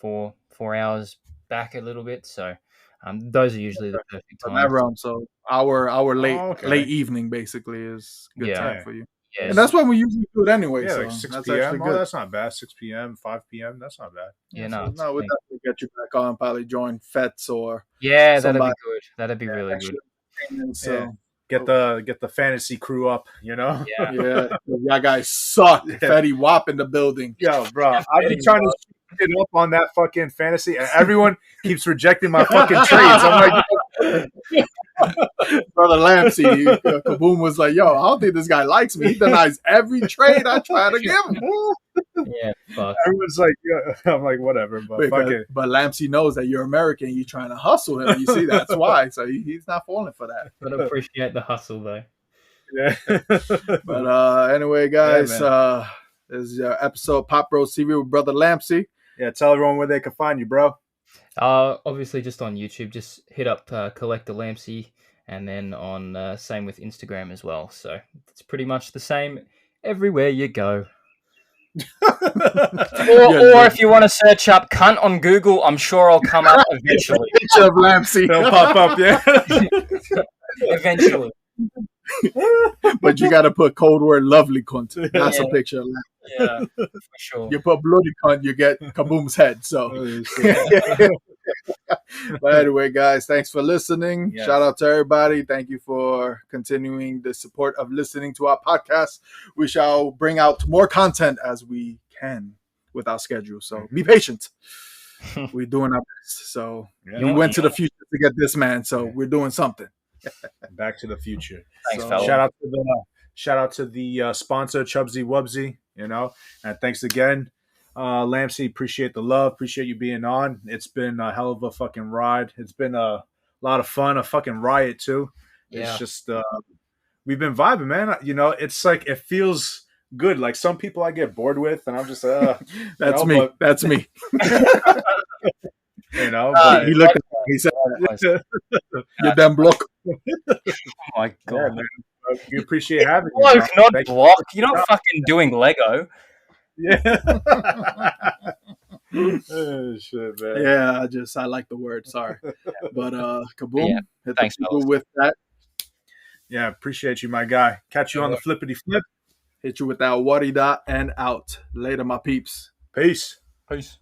4 hours back a little bit. So, those are usually the perfect times. Around hour late evening basically is good time for you. Yeah, and that's when we usually do it anyway. Yeah, like 6 p.m. Oh, that's not bad. 6 p.m., 5 p.m. That's not bad. Yeah, we'll definitely get you back on. Probably join FETs or that'd be good. That'd be really good. So get the fantasy crew up. Yeah. Y'all guys suck. Fetty Wap in the building. Yo, bro, I've been trying to get up on that fucking fantasy, and everyone keeps rejecting my fucking trades. I'm like. Brother Lampzy, Kaboom was like, "Yo, I don't think this guy likes me. He denies every trade I try to give him." Yeah, fuck. Everyone's like, I'm like, whatever, but fuck it. But Lampzy knows that you're American. You're trying to hustle him. You see, that's why. So he's not falling for that. But I appreciate the hustle, though. Yeah. But anyway, guys, this is your episode Pop Bros TV with Brother Lampzy. Yeah, tell everyone where they can find you, bro. Obviously just on YouTube, just hit up Collectorlampzy, and then on same with Instagram as well. So it's pretty much the same everywhere you go. or if you want to search up cunt on Google, I'm sure I'll come up eventually. Picture of Lampzy. It'll pop up, yeah. Eventually. But you got to put code word lovely cunt. That's a picture of Lampzy. Yeah, for sure. You put bloody cunt, you get Kaboom's head. So, but anyway, guys, thanks for listening. Yes. Shout out to everybody. Thank you for continuing the support of listening to our podcast. We shall bring out more content as we can with our schedule. So be patient. We're doing our best. So we went to the future to get this man. So we're doing something. Back to the future. Thanks, so, shout out to the sponsor, Chubsy Wubsy. And thanks again, Lampzy. Appreciate the love. Appreciate you being on. It's been a hell of a fucking ride. It's been a lot of fun. A fucking riot too. Yeah. It's just we've been vibing, man. It's like it feels good. Like some people I get bored with, and I'm just that's me. That's me. You know, but he looked at me. He said, "You're damn bloke." Oh my god, yeah, man. We appreciate having you. Bloke, Bro. not Thank block. You're not fucking doing Lego. Yeah. Oh, shit, man. Yeah, I like the word. Sorry, but kaboom! Yeah. Hit Thanks, the people fellas. with that. Yeah, appreciate you, my guy. Catch you on the flippity flip. Hit you with that waddy dot and out. Later, my peeps. Peace. Peace.